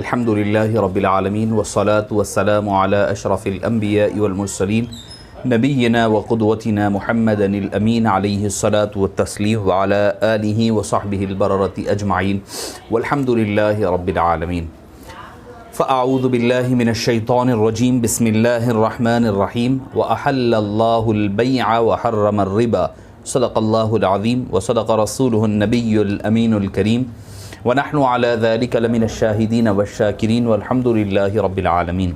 अल्हम्दुलिल्लाहि रब्बिल आलमीन वस्सलातु वस्सलामु अला अशरफिल अंबिया वल मुरसलीन नबिय्यिना व क़ुदवतिना मुहम्मदिनिल अमीन अलैहिस्सलातु वत्तस्लीम व अला आलिहि व सहबिहिल बररति अजमाइन वल्हम्दुलिल्लाहि रब्बिल आलमीन। फ़अऊज़ु बिल्लाहि मिनश शैतानिर रजीम बिस्मिल्लाहिर रहमानिर रहीम व अहल्लल्लाहुल बैअ व हर्रमर रिबा सदक़ल्लाहुल अज़ीम व सदक़ रसूलुहुन नबियुल अमीनुल करीम व नहनु अला ज़ालिका लमिनश शाहिदीन वश्शाकिरीन वल्हम्दुलिल्लाहि रब्बिल आलमीन।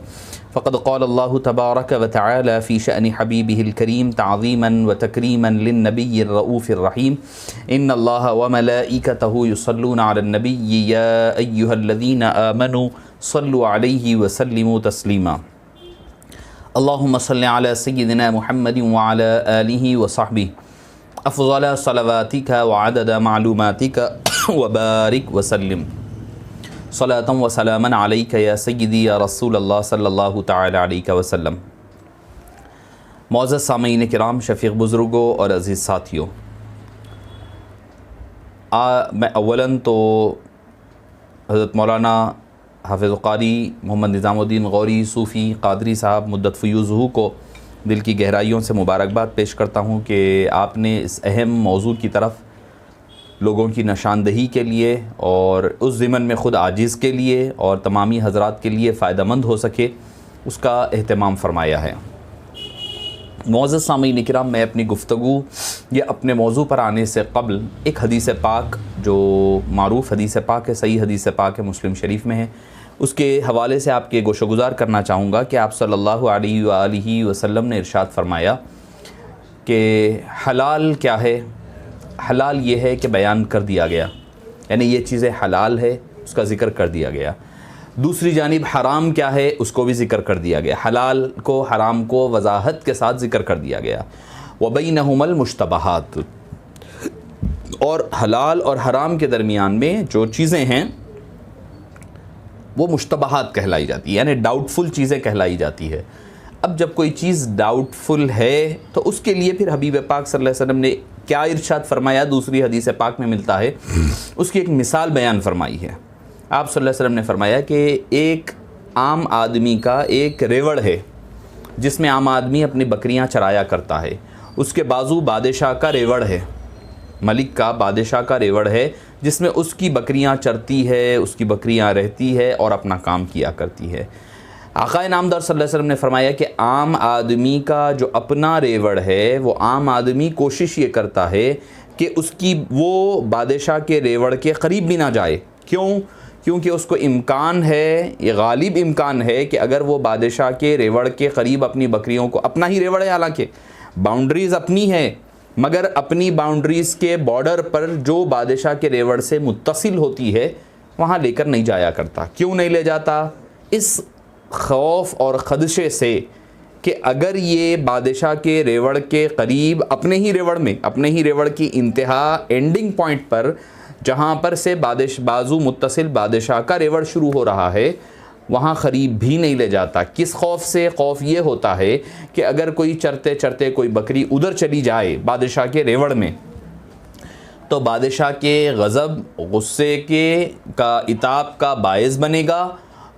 फ़क़द क़ाल अल्लाहु तबारक व तआला फ़ी शअनि हबीबिहिल करीम तअज़ीमन व तकरीमन लिन्नबिय्यिर रऊफ़िर रहीम इन्नल्लाहा व मलाइकतहु युसल्लूना अलन नबिय्यि या अय्युहल्लज़ीना आमनू सल्लु अलैहि व सल्लिमू तस्लीमा। अल्लाहुम्मा सल्लि अला सय्यिदिना मुहम्मदिन व अला आलिहि व सहबिहि अफ़ज़ल सलवातिका व अदद मालूमातिका व बारिक व सल्लिम सलातन व सलामन अलैका या सय्यदी या रसूल अल्लाह सल्लल्लाहु तआला अलैहि वसल्लम। मौअज़्ज़ज़ सामीईन किराम, शफ़ीक़ बुज़ुर्गों और अज़ीज़ साथियों, मैं अव्वलन तो हज़रत मौलाना हाफ़िज़ क़ारी मोहम्मद निज़ामुद्दीन गौरी सूफ़ी क़ादरी साहब मुद्दत फ़ुयूज़हू को दिल की गहराइयों से मुबारकबाद पेश करता हूँ कि आपने इस अहम मौजू की तरफ लोगों की निशानदही के लिए और उस ज़िमन में ख़ुद आजिज़ के लिए और तमामी हज़रात के लिए फ़ायदेमंद हो सके उसका एहतमाम फ़रमाया है। मुअज़्ज़ज़ सामीईन किराम, मैं अपनी गुफ्तगू या अपने मौजू पर आने से क़ब्ल एक हदीस पाक जो मारूफ़ हदीस पाक है, सही हदीस पाक है, मुस्लिम शरीफ में है, उसके हवाले से आपके गोशगुज़ार करना चाहूँगा कि आप सल्लल्लाहु अलैहि वसल्लम ने इरशाद फ़रमाया कि हलाल क्या है। हलाल ये है कि बयान कर दिया गया, यानी ये चीज़ें हलाल है उसका ज़िक्र कर दिया गया। दूसरी जानिब हराम क्या है उसको भी ज़िक्र कर दिया गया, हलाल को हराम को वजाहत के साथ ज़िक्र कर दिया गया। व बैनहुमल मुश्तबहात, और हलाल और हराम के दरमियान में जो चीज़ें हैं वो मुश्तबहात कहलाई जाती है, यानी डाउटफुल चीज़ें कहलाई जाती है। अब जब कोई चीज़ डाउटफुल है तो उसके लिए फिर हबीब पाक सल्लल्लाहु अलैहि वसल्लम ने क्या इरशाद फरमाया, दूसरी हदीस पाक में मिलता है, उसकी एक मिसाल बयान फरमाई है। आप सल्लल्लाहु अलैहि वसल्लम ने फरमाया कि एक आम आदमी का एक रेवड़ है जिसमें आम आदमी अपनी बकरियां चराया करता है, उसके बाजू बादशाह का रेवड़ है, मलिक का बादशाह का रेवड़ है जिसमें उसकी बकरियां चरती है, उसकी बकरियां रहती है और अपना काम किया करती है। आक़ाए नामदार सल्लल्लाहु अलैहि वसल्लम ने फरमाया कि आम आदमी का जो अपना रेवड़ है वो आम आदमी कोशिश ये करता है कि उसकी वो बादशाह के रेवड़ के करीब भी ना जाए। क्यों? क्योंकि उसको इम्कान है, ये गालिब इम्कान है कि अगर वो बादशाह के रेवड़ के करीब अपनी बकरियों को, अपना ही रेवड़ है हालांकि बाउंड्रीज़ अपनी है, मगर अपनी बाउंड्रीज़ के बॉर्डर पर जो बादशाह के रेवड़ से मुत्तसिल होती है वहाँ लेकर नहीं जाया करता। क्यों नहीं ले जाता? इस खौफ और ख़दशे से कि अगर ये बादशाह के रेवड़ के करीब अपने ही रेवड़ में, अपने ही रेवड़ की इंतहा एंडिंग पॉइंट पर जहाँ पर से बाजू मुत्तसिल बादशाह का रेवड़ शुरू हो रहा है वहाँ करीब भी नहीं ले जाता। किस खौफ से? खौफ ये होता है कि अगर कोई चरते चरते कोई बकरी उधर चली जाए बादशाह के रेवड़ में तो बादशाह के गज़ब, गुस्से के का इताब का बायस बनेगा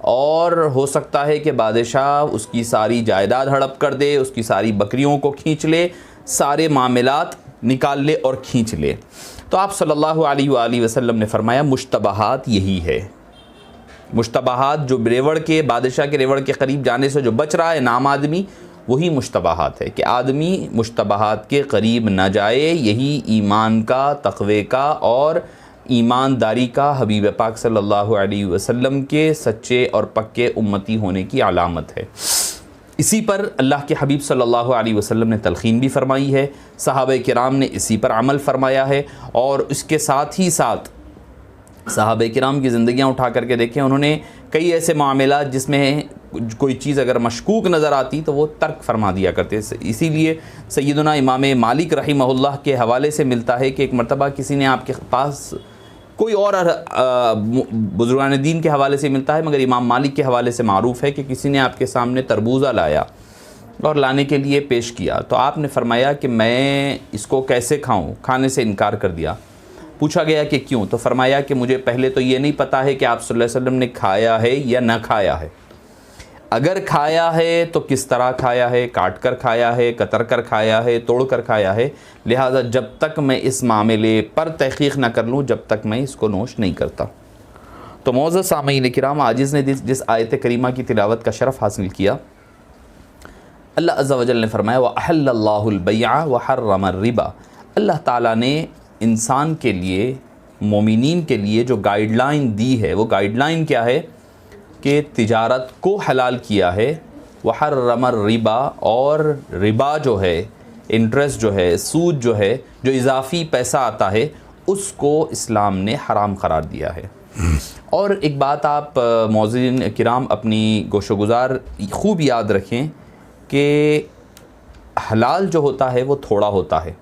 और हो सकता है कि बादशाह उसकी सारी जायदाद हड़प कर दे, उसकी सारी बकरियों को खींच ले, सारे मामलात निकाल ले और खींच ले। तो आप सल्लल्लाहु अलैहि वसल्लम ने फरमाया मुश्तबहात यही है। मुश्तबहात जो रेवड़ के, बादशाह के रेवड़ के करीब जाने से जो बच रहा है नाम आदमी, वही मुश्तबहात है कि आदमी मुश्तबहात के करीब न जाए। यही ईमान का, तक़वे का और ईमानदारी का, हबीब पाक सल्लल्लाहु अलैहि वसल्लम के सच्चे और पक्के उम्मती होने की अलामत है। इसी पर अल्लाह के हबीब सल्लल्लाहु अलैहि वसल्लम ने तलखीन भी फरमाई है, सहाबा किराम ने इसी पर अमल फरमाया है। और इसके साथ ही साथ सहाबा किराम की ज़िंदगियाँ उठा करके देखें, उन्होंने कई ऐसे मामलात जिसमें कोई चीज़ अगर मशकूक नज़र आती तो वो तर्क फरमा दिया करते। इसीलिए सैयदना इमाम मालिक रहिमहुल्लाह के हवाले से मिलता है कि एक मरतबा किसी ने आपके पास, कोई और बुजुर्गान दीन के हवाले से मिलता है मगर इमाम मालिक के हवाले से मारूफ़ है कि किसी ने आपके सामने तरबूज़ा लाया और लाने के लिए पेश किया तो आपने फरमाया कि मैं इसको कैसे खाऊं, खाने से इनकार कर दिया। पूछा गया कि क्यों, तो फरमाया कि मुझे पहले तो ये नहीं पता है कि आप सल्लल्लाहु अलैहि वसल्लम ने खाया है या ना खाया है। अगर खाया है तो किस तरह खाया है, काट कर खाया है, कतर कर खाया है, तोड़ कर खाया है। लिहाजा जब तक मैं इस मामले पर तहक़ीक़ ना कर लूँ, जब तक मैं इसको नोश नहीं करता। तो मौज़ूद सामीन किराम, आजिज़ ने जिस आयत करीमा की तिलावत का शरफ़ हासिल किया, अल्लाह अज़्ज़ा वजल ने फरमाया व अहल्लल्लाहुल बैअ व हर्रम रिबा। अल्लाह ताला ने इंसान के लिए, मोमिनीन के लिए जो गाइडलाइन दी है, वो गाइडलाइन क्या है कि तिजारत को हलाल किया है। व हर्रम रिबा, और रिबा जो है, इंटरेस्ट जो है, सूद जो है, जो इजाफ़ी पैसा आता है, उसको इस्लाम ने हराम करार दिया है। और एक बात आप मौज़ूदीन किराम अपनी गोशोगुज़ार खूब याद रखें कि हलाल जो होता है वो थोड़ा होता है,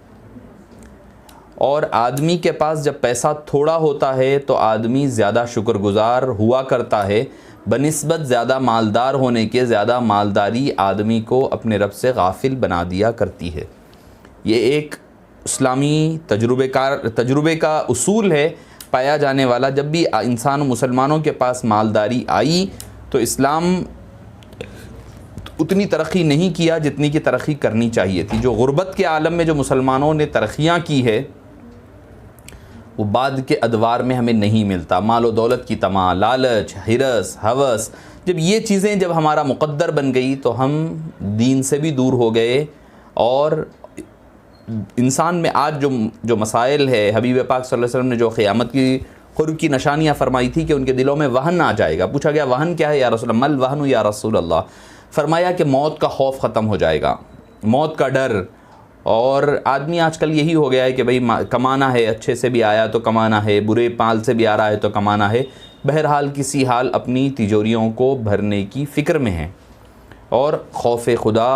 और आदमी के पास जब पैसा थोड़ा होता है तो आदमी ज़्यादा शुक्रगुज़ार हुआ करता है बनिस्बत ज़्यादा मालदार होने के। ज़्यादा मालदारी आदमी को अपने रब से गाफिल बना दिया करती है। ये एक इस्लामी तजुर्बे का उसूल है पाया जाने वाला। जब भी इंसान मुसलमानों के पास मालदारी आई तो इस्लाम उतनी तरक्की नहीं किया जितनी की तरक्की करनी चाहिए थी। जो गुर्बत के आलम में जो मुसलमानों ने तरक्कियाँ की है वो बाद के अदवार में हमें नहीं मिलता। माल व दौलत की तमा, लालच, हिरस, हवस, जब ये चीज़ें जब हमारा मुक़द्दर बन गई तो हम दीन से भी दूर हो गए। और इंसान में आज जो मसाइल है, हबीब पाक सल्लल्लाहु अलैहि वसल्लम ने जो क़यामत की क़ुर्ब की निशानियाँ फरमाई थी कि उनके दिलों में वहन आ जाएगा। पूछा गया वहन क्या है या रसूल अल्लाह, मल वहन या रसूल अल्लाह। फरमाया कि मौत का खौफ ख़त्म हो जाएगा, मौत का डर। और आदमी आजकल यही हो गया है कि भाई कमाना है, अच्छे से भी आया तो कमाना है, बुरे पाल से भी आ रहा है तो कमाना है। बहरहाल किसी हाल अपनी तिजोरियों को भरने की फ़िक्र में है और खौफ खुदा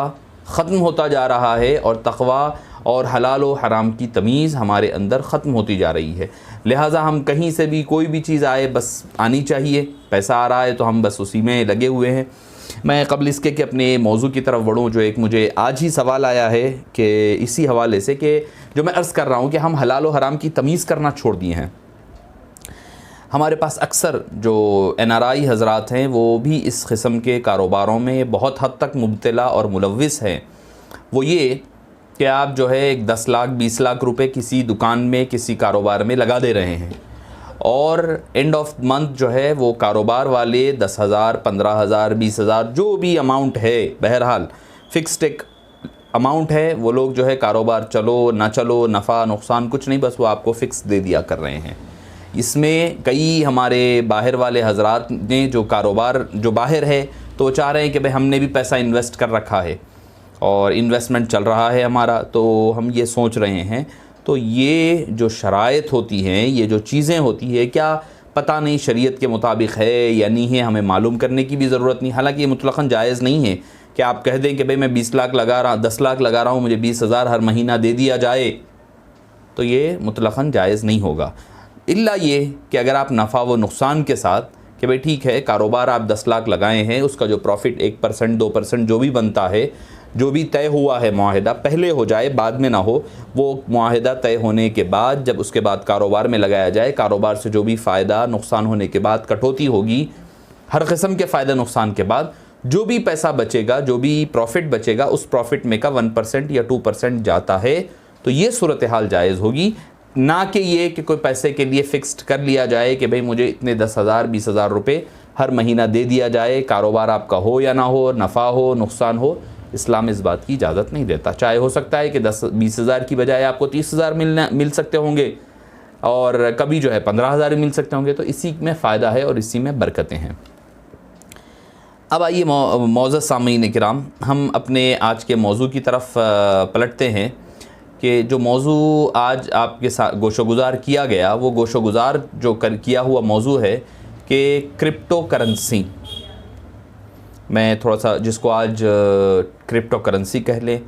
ख़त्म होता जा रहा है, और तक़वा और हलाल व हराम की तमीज़ हमारे अंदर ख़त्म होती जा रही है। लिहाजा हम कहीं से भी कोई भी चीज़ आए बस आनी चाहिए, पैसा आ रहा है तो हम बस उसी में लगे हुए हैं। मैं क़ब्ल इसके कि अपने मौजू की तरफ बढ़ूँ, जो एक मुझे आज ही सवाल आया है कि इसी हवाले से कि जो मैं अर्ज़ कर रहा हूँ कि हम हलाल व हराम की तमीज़ करना छोड़ दिए हैं। हमारे पास अक्सर जो NRI हज़रात हैं वो भी इस किस्म के कारोबारों में बहुत हद तक मुब्तला और मुलव्विस हैं। वो ये कि आप जो है 10 लाख 20 लाख रुपए किसी दुकान में, किसी कारोबार में लगा दे रहे हैं, और एंड ऑफ मंथ जो है वो कारोबार वाले 10,000, 15,000, 20,000 जो भी अमाउंट है, बहरहाल फ़िक्स्ड एक अमाउंट है, वो लोग जो है कारोबार चलो ना चलो, नफ़ा नुकसान कुछ नहीं, बस वो आपको फ़िक्स दे दिया कर रहे हैं। इसमें कई हमारे बाहर वाले हज़रात ने जो कारोबार जो बाहर है तो वो चाह रहे हैं कि भाई हमने भी पैसा इन्वेस्ट कर रखा है और इन्वेस्टमेंट चल रहा है हमारा, तो हम ये सोच रहे हैं। तो ये जो शराइत होती हैं, ये जो चीज़ें होती है, क्या पता नहीं शरीयत के मुताबिक है या नहीं है, हमें मालूम करने की भी ज़रूरत नहीं। हालांकि ये मुतलक़न जायज़ नहीं है कि आप कह दें कि भाई मैं 20 लाख लगा रहा, 10 लाख लगा रहा हूँ, मुझे 20,000 हर महीना दे दिया जाए, तो ये मुतलक़न जायज़ नहीं होगा। इल्ला ये कि अगर आप नफ़ा व नुकसान के साथ कि भाई ठीक है कारोबार आप 10 लाख लगाए हैं, उसका जो प्रॉफिट 1% 2% जो भी बनता है, जो भी तय हुआ है मुआहिदा, पहले हो जाए बाद में ना हो। वो मुआहिदा तय होने के बाद जब उसके बाद कारोबार में लगाया जाए, कारोबार से जो भी फ़ायदा नुकसान होने के बाद कटौती होगी, हर किस्म के फ़ायदा नुकसान के बाद जो भी पैसा बचेगा, जो भी प्रॉफिट बचेगा, उस प्रॉफिट में का 1% या 2% जाता है, तो ये सूरत हाल जायज़ होगी। ना कि ये कि कोई पैसे के लिए फ़िक्स्ड कर लिया जाए कि भाई मुझे इतने 10,000 20,000 रुपये हर महीना दे दिया जाए, कारोबार आपका हो या ना हो, नफ़ा हो नुकसान हो, इस्लाम इस बात की इजाज़त नहीं देता। चाहे हो सकता है कि 10-20,000 की बजाय आपको 30,000 मिल सकते होंगे, और कभी जो है 15,000 मिल सकते होंगे, तो इसी में फ़ायदा है और इसी में बरकतें हैं। अब आइए मौजूद सामीन किराम, हम अपने आज के मौजू की तरफ पलटते हैं कि जो मौजू आज आपके साथ गोशोगुज़ार किया गया, वो गोशोगुज़ार जो किया हुआ मौजू है कि क्रिप्टो करेंसी। मैं थोड़ा सा जिसको आज क्रिप्टो करेंसी कह लें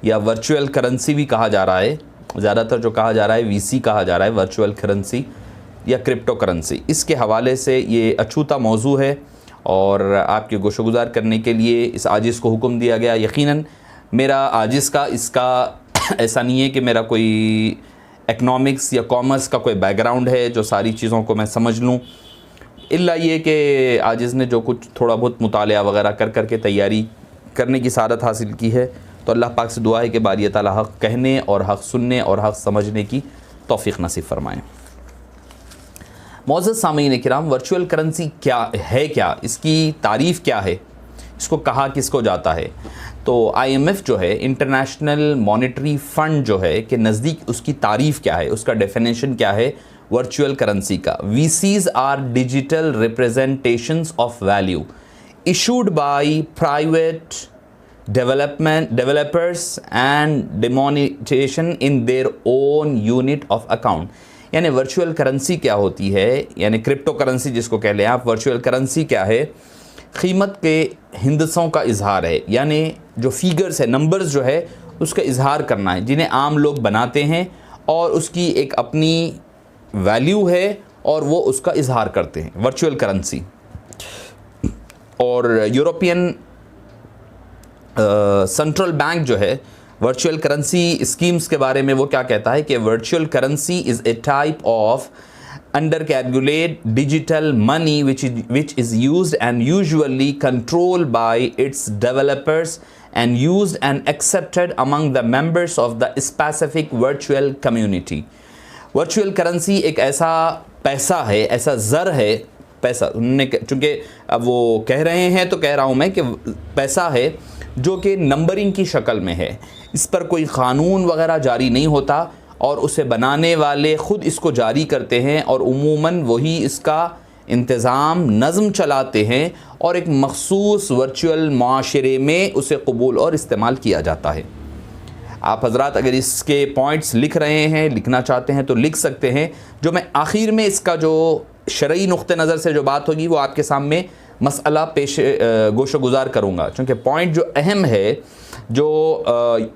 या वर्चुअल करेंसी भी कहा जा रहा है, ज़्यादातर जो कहा जा रहा है VC कहा जा रहा है, वर्चुअल करेंसी या क्रिप्टो करेंसी, इसके हवाले से ये अछूता मौजू है और आपके गोशोगुज़ार करने के लिए इस आजिज़ को हुक्म दिया गया। यकीनन मेरा आजिज़ का इसका ऐसा नहीं है कि मेरा कोई इकनॉमिक्स या कॉमर्स का कोई बैकग्राउंड है जो सारी चीज़ों को मैं समझ लूँ, इल्ला ये कि आजिज़ ने जो कुछ थोड़ा बहुत मुतालिया वगैरह कर कर के तैयारी करने की सआदत हासिल की है, तो अल्लाह पाक से दुआ है कि बारी ताला हक़ कहने और हक़ सुनने और हक़ समझने की तौफ़ीक़ नसीब फ़रमाएँ। मौज़ूद सामीन किराम, वर्चुअल करेंसी क्या है, क्या इसकी तारीफ़ क्या है, इसको कहा किसको जाता है? तो IMF जो है, इंटरनेशनल मॉनेटरी फ़ंड जो है कि नज़दीक उसकी तारीफ़ क्या है, उसका डेफिनेशन क्या है वर्चुअल करेंसी का? VCs are digital representations of value issued by private developers and demonetisation in their own unit of account. यानी वर्चुअल करेंसी क्या होती है, यानी क्रिप्टो करेंसी जिसको कह लें आप, वर्चुअल करेंसी क्या है? कीमत के हिंदसों का इजहार है, यानी जो फिगर्स है, नंबर्स जो है उसका इजहार करना है, जिन्हें आम लोग बनाते हैं और उसकी एक अपनी वैल्यू है और वो उसका इजहार करते हैं, वर्चुअल करेंसी। और यूरोपियन सेंट्रल बैंक जो है वर्चुअल करेंसी स्कीम्स के बारे में वो क्या कहता है कि virtual currency is a type of under calculate digital money which is used and usually controlled by its developers and used and accepted among the members of the specific virtual community। virtual currency एक ऐसा पैसा है, ऐसा ज़र है, पैसा उन्होंने, चूँकि अब वो कह रहे हैं तो कह रहा हूँ मैं कि पैसा है जो कि नंबरिंग की शक्ल में है, इस पर कोई क़ानून वगैरह जारी नहीं होता और उसे बनाने वाले ख़ुद इसको जारी करते हैं और उमूमन वही इसका इंतज़ाम नज़म चलाते हैं और एक मख़सूस वर्चुअल माशरे में उसे कबूल और इस्तेमाल किया जाता है। आप हज़रात अगर इसके पॉइंट्स लिख रहे हैं, लिखना चाहते हैं तो लिख सकते हैं, जो मैं आखिर में इसका जो शरई नुक्ते नज़र से जो बात होगी वो आपके सामने मसला पेश गोशो गुज़ार करूँगा, क्योंकि पॉइंट जो अहम है, जो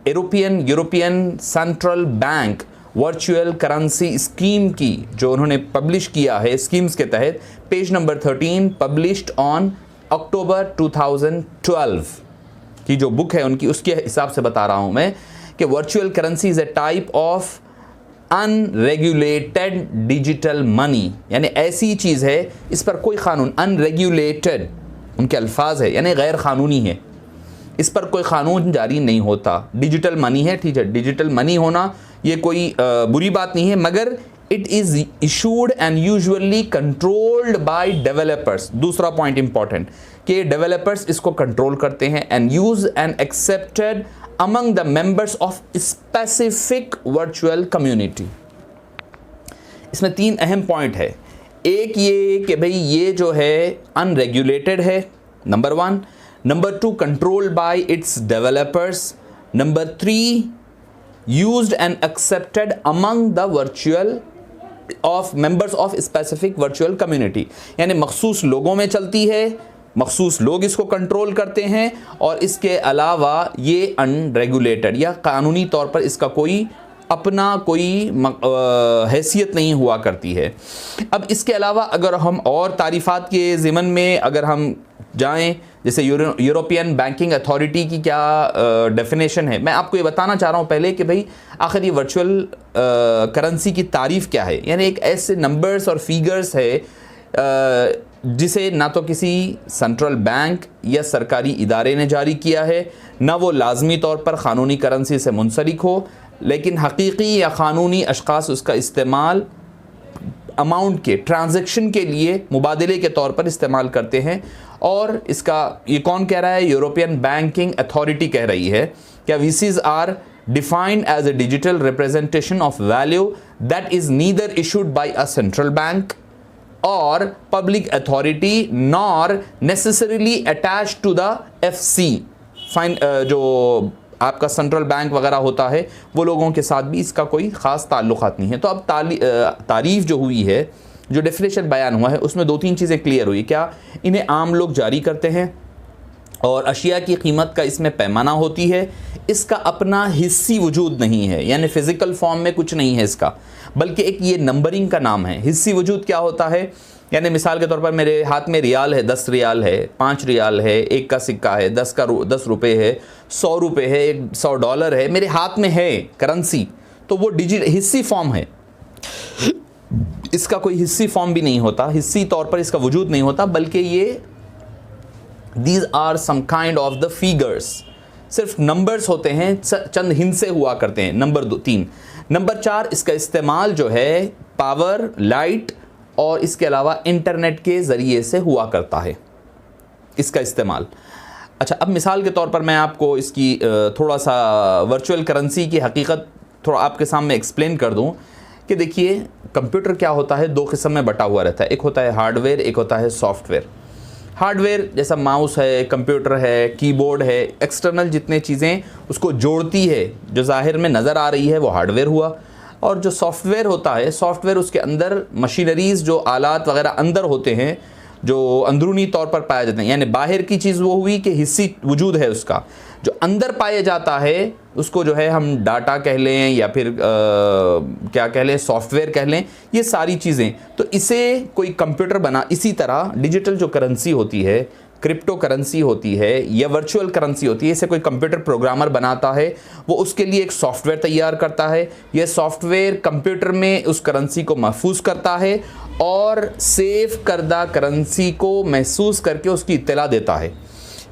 European central bank virtual currency scheme की जो उन्होंने पब्लिश किया है, स्कीम्स के तहत page number 13 published on October 2012 की जो बुक है उनकी, उसके हिसाब से बता रहा हूँ मैं कि virtual currency is a type of unregulated digital money, यानी ऐसी चीज़ है इस पर कोई क़ानून, अनरेगुलेटेड उनके अल्फाज है, यानी गैर क़ानूनी है, इस पर कोई क़ानून जारी नहीं होता। डिजिटल मनी है, ठीक है, डिजिटल मनी होना ये कोई बुरी बात नहीं है, मगर it is issued and usually controlled by developers. दूसरा पॉइंट इंपॉर्टेंट कि डेवलपर्स इसको कंट्रोल करते हैं and use and accepted among the members of specific virtual community. इसमें 3 अहम पॉइंट है। एक ये कि भाई ये जो है अनरेगुलेटेड है, number 1, number 2 controlled by it's developers, number 3 used and accepted among the virtual of members of specific virtual community, यानी मखसूस लोगों में चलती है, मखसूस लोग इसको कंट्रोल करते हैं और इसके अलावा ये अनरेगुलेटेड या कानूनी तौर पर इसका कोई अपना कोई हैसियत नहीं हुआ करती है। अब इसके अलावा अगर हम और तारीफ़ात के ज़िमन में अगर हम जाएं, जैसे यूरोपियन बैंकिंग अथॉरिटी की क्या डेफिनेशन है, मैं आपको ये बताना चाह रहा हूँ पहले कि भाई आखिर ये वर्चुअल करेंसी की तारीफ़ क्या है। यानी एक ऐसे नंबर्स और फिगर्स है जिसे ना तो किसी सेंट्रल बैंक या सरकारी इदारे ने जारी किया है, ना वो लाजमी तौर पर क़ानूनी करेंसी से मुंसलिक हो, लेकिन हकीकी या क़ानूनी अशख़ास उसका इस्तेमाल अमाउंट के ट्रांजैक्शन के लिए मुबादले के तौर पर इस्तेमाल करते हैं। और इसका ये कौन कह रहा है? यूरोपियन बैंकिंग अथॉरिटी कह रही है क्या VCs are defined as a digital representation of value that is neither issued by a central bank और public authority nor necessarily attach to the FC। Fine जो आपका सेंट्रल बैंक वगैरह होता है वो लोगों के साथ भी इसका कोई ख़ास ताल्लुक़ात नहीं है। तो अब तारीफ़ जो हुई है, जो डेफिनेशन बयान हुआ है, उसमें 2-3 चीज़ें क्लियर हुई। क्या इन्हें आम लोग जारी करते हैं और अशिया की कीमत का इसमें पैमाना होती है, इसका अपना हिस्सी वजूद नहीं है, यानी फ़िज़िकल फॉर्म में कुछ नहीं है इसका, बल्कि एक ये नंबरिंग का नाम है। हिस्सी वजूद क्या होता है? यानी मिसाल के तौर पर मेरे हाथ में रियाल है, 10 रियाल है, 5 रियाल है, 1 का सिक्का है, 10 रुपये है, 100 रुपये है, $100 है, मेरे हाथ में है करेंसी, तो वो हिस्सी फॉर्म है, इसका कोई हिस्सी फॉर्म भी नहीं होता, हिस्सी तौर पर इसका वजूद नहीं होता, बल्कि ये these are some kind of the figures, सिर्फ नंबर्स होते हैं, चंद हिंसे हुआ करते हैं। नंबर 3। नंबर 4, इसका इस्तेमाल जो है पावर, लाइट और इसके अलावा इंटरनेट के ज़रिए से हुआ करता है इसका इस्तेमाल। अच्छा, अब मिसाल के तौर पर मैं आपको इसकी थोड़ा सा वर्चुअल करेंसी की हकीकत थोड़ा आपके सामने एक्सप्लेन कर दूं कि देखिए कंप्यूटर क्या होता है, 2 किस्म में बटा हुआ रहता है, एक होता है हार्डवेयर, एक होता है सॉफ्टवेयर। हार्डवेयर जैसा माउस है, कंप्यूटर है, कीबोर्ड है, एक्सटर्नल जितने चीज़ें उसको जोड़ती है, जो ज़ाहिर में नज़र आ रही है, वो हार्डवेयर हुआ। और जो सॉफ्टवेयर होता है, सॉफ्टवेयर उसके अंदर मशीनरीज़, जो आलात वगैरह अंदर होते हैं, जो अंदरूनी तौर पर पाया जाते हैं, यानी बाहर की चीज़ वो हुई कि हिस्सी वजूद है उसका, जो अंदर पाया जाता है उसको जो है हम डाटा कह लें या फिर क्या कह लें, सॉफ्टवेयर कह लें, ये सारी चीज़ें। तो इसे कोई कंप्यूटर बना, इसी तरह डिजिटल जो करेंसी होती है, क्रिप्टो करेंसी होती है या वर्चुअल करेंसी होती है, इसे कोई कंप्यूटर प्रोग्रामर बनाता है, वो उसके लिए एक सॉफ्टवेयर तैयार करता है, यह सॉफ्टवेयर कंप्यूटर में उस करेंसी को महफूज करता है और सेव करदा करेंसी को महसूस करके उसकी इत्तला देता है।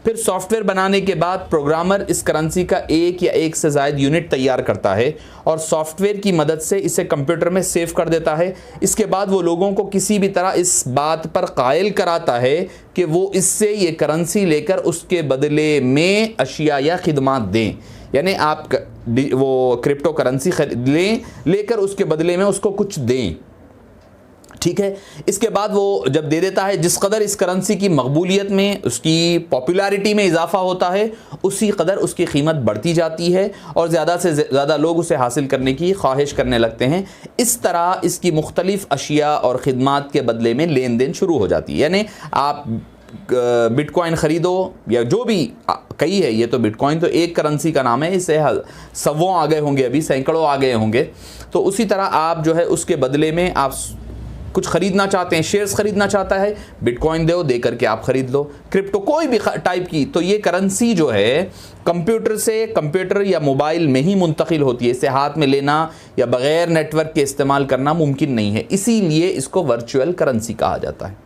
फिर सॉफ्टवेयर बनाने के बाद प्रोग्रामर इस करेंसी का एक या एक से ज़ायद यूनिट तैयार करता है और सॉफ्टवेयर की मदद से इसे कंप्यूटर में सेव कर देता है। इसके बाद वो लोगों को किसी भी तरह इस बात पर कायल कराता है कि वो इससे ये करेंसी लेकर उसके बदले में अशिया या खिदमात दें, यानी आप वो क्रिप्टो करेंसी लेकर उसके बदले में उसको कुछ दें। ठीक है, इसके बाद वो जब दे देता है, जिस कदर इस करेंसी की मकबूलियत में, उसकी पॉपुलैरिटी में इजाफा होता है, उसी कदर उसकी कीमत बढ़ती जाती है और ज़्यादा से ज़्यादा लोग उसे हासिल करने की ख्वाहिश करने लगते हैं। इस तरह इसकी मुख्तलिफ अशिया और ख़िदमात के बदले में लेन देन शुरू हो जाती है। यानी आप बिटकॉइन ख़रीदो या जो भी कई है, ये तो बिटकॉइन तो एक करेंसी का नाम है, इससे सवों आ गए होंगे, अभी सैकड़ों आ गए होंगे। तो उसी तरह आप जो है उसके बदले में आप कुछ ख़रीदना चाहते हैं, शेयर्स ख़रीदना चाहता है, बिटकॉइन दो, दे करके आप ख़रीद लो, क्रिप्टो कोई भी टाइप की। तो ये करेंसी जो है कंप्यूटर से कंप्यूटर या मोबाइल में ही मुंतकिल होती है, इसे हाथ में लेना या बग़ैर नेटवर्क के इस्तेमाल करना मुमकिन नहीं है, इसीलिए इसको वर्चुअल करेंसी कहा जाता है।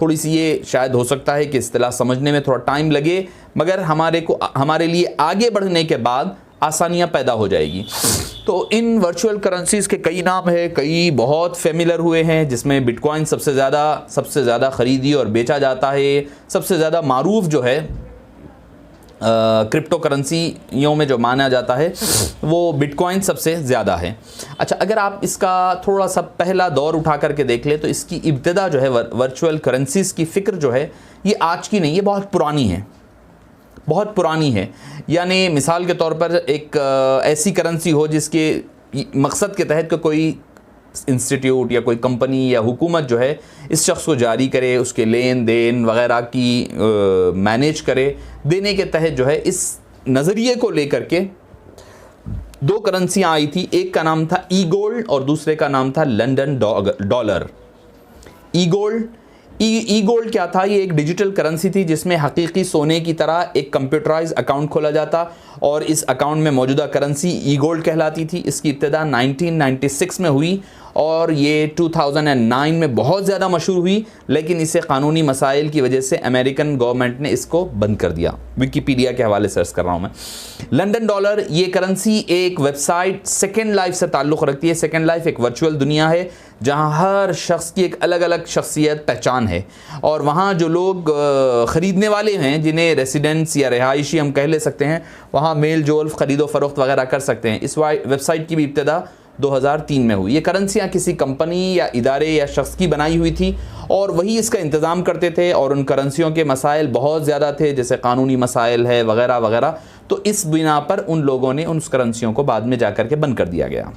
थोड़ी सी ये शायद हो सकता है कि इस्तिलाह समझने में थोड़ा टाइम लगे, मगर हमारे लिए आगे बढ़ने के बाद आसानियाँ पैदा हो जाएगी। तो इन वर्चुअल करेंसीज़ के कई नाम है, कई बहुत फेमिलर हुए हैं, जिसमें बिटकॉइन सबसे ज़्यादा ख़रीदी और बेचा जाता है। सबसे ज़्यादा मारूफ जो है क्रिप्टो करेंसीयों में जो माना जाता है वो बिटकॉइन सबसे ज़्यादा है। अच्छा, अगर आप इसका थोड़ा सा पहला दौर उठा करके देख लें तो इसकी इब्तिदा जो है वर्चुअल करेंसीज़ की फ़िक्र जो है ये आज की नहीं, ये बहुत पुरानी है। यानी मिसाल के तौर पर एक ऐसी करेंसी हो जिसके मकसद के तहत कोई इंस्टीट्यूट या कोई कंपनी या हुकूमत जो है इस शख्स को जारी करे, उसके लेन देन वगैरह की मैनेज करे, देने के तहत जो है इस नज़रिए को लेकर के 2 करेंसियाँ आई थी। एक का नाम था ई गोल्ड और दूसरे का नाम था लंदन डॉलर। ई गोल्ड क्या था? ये एक डिजिटल करेंसी थी जिसमें हकीकी सोने की तरह एक कंप्यूटराइज अकाउंट खोला जाता और इस अकाउंट में मौजूदा करेंसी ई गोल्ड कहलाती थी। इसकी इब्तिदा 1996 में हुई और ये 2009 में बहुत ज़्यादा मशहूर हुई, लेकिन इसे कानूनी मसाइल की वजह से अमेरिकन गवर्नमेंट ने इसको बंद कर दिया। विकिपीडिया के हवाले से सर्च कर रहा हूँ मैं। लंदन डॉलर ये करेंसी एक वेबसाइट सेकेंड लाइफ से ताल्लुक़ रखती है। सेकेंड लाइफ एक वर्चुअल दुनिया है जहाँ हर शख्स की एक अलग अलग शख्सियत पहचान है और वहाँ जो लोग ख़रीदने वाले हैं, जिन्हें रेसिडेंट्स या रिहायशी हम कह ले सकते हैं, वहाँ मेल जोल ख़रीदो फ़रोख्त वगैरह कर सकते हैं। इस वेबसाइट की भी इब्तिदा 2003 में हुई। ये करेंसियाँ किसी कंपनी या इदारे या शख्स की बनाई हुई थी और वही इसका इंतज़ाम करते थे और उन करेंसियों के मसाइल बहुत ज़्यादा थे, जैसे कानूनी मसाइल है वगैरह वगैरह। तो इस बिना पर उन लोगों ने उन करेंसियों को बाद में जा कर के बंद कर दिया गया।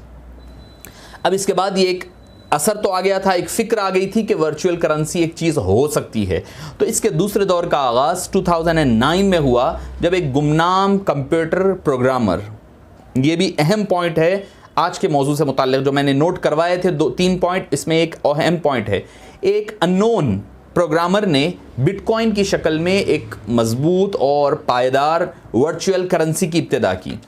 अब इसके बाद ये एक असर तो आ गया था, एक फ़िक्र आ गई थी कि वर्चुअल करेंसी एक चीज़ हो सकती है। तो इसके दूसरे दौर का आगाज़ 2009 में हुआ जब एक गुमनाम कंप्यूटर प्रोग्रामर, ये भी अहम पॉइंट है आज के मौजू से मुताल्लिक़ जो मैंने नोट करवाए थे, 2-3 पॉइंट, इसमें एक अहम पॉइंट है। एक अननोन प्रोग्रामर ने बिटकॉइन की शक्ल में एक मजबूत और पायदार वर्चुअल करेंसी की इब्तिदा की।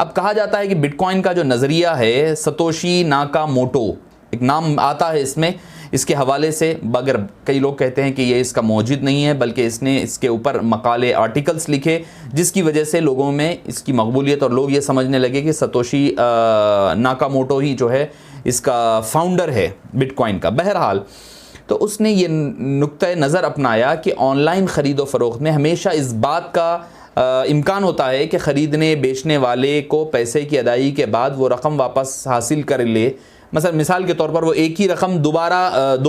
अब कहा जाता है कि बिटकॉइन का जो नज़रिया है, सतोशी नाकामोटो एक नाम आता है इसमें, इसके हवाले से, मगर कई लोग कहते हैं कि ये इसका मौजूद नहीं है, बल्कि इसने इसके ऊपर मकाले आर्टिकल्स लिखे, जिसकी वजह से लोगों में इसकी मकबूलियत और लोग ये समझने लगे कि सतोशी नाकामोटो ही जो है इसका फाउंडर है बिटकॉइन का। बहरहाल तो उसने ये नुक्ता नज़र अपनाया कि ऑनलाइन ख़रीदो फ़रोख्त में हमेशा इस बात का इम्कान होता है कि ख़रीदने बेचने वाले को पैसे की अदायगी के बाद वो रकम वापस हासिल कर ले। मसलन मिसाल के तौर पर वो एक ही रकम दो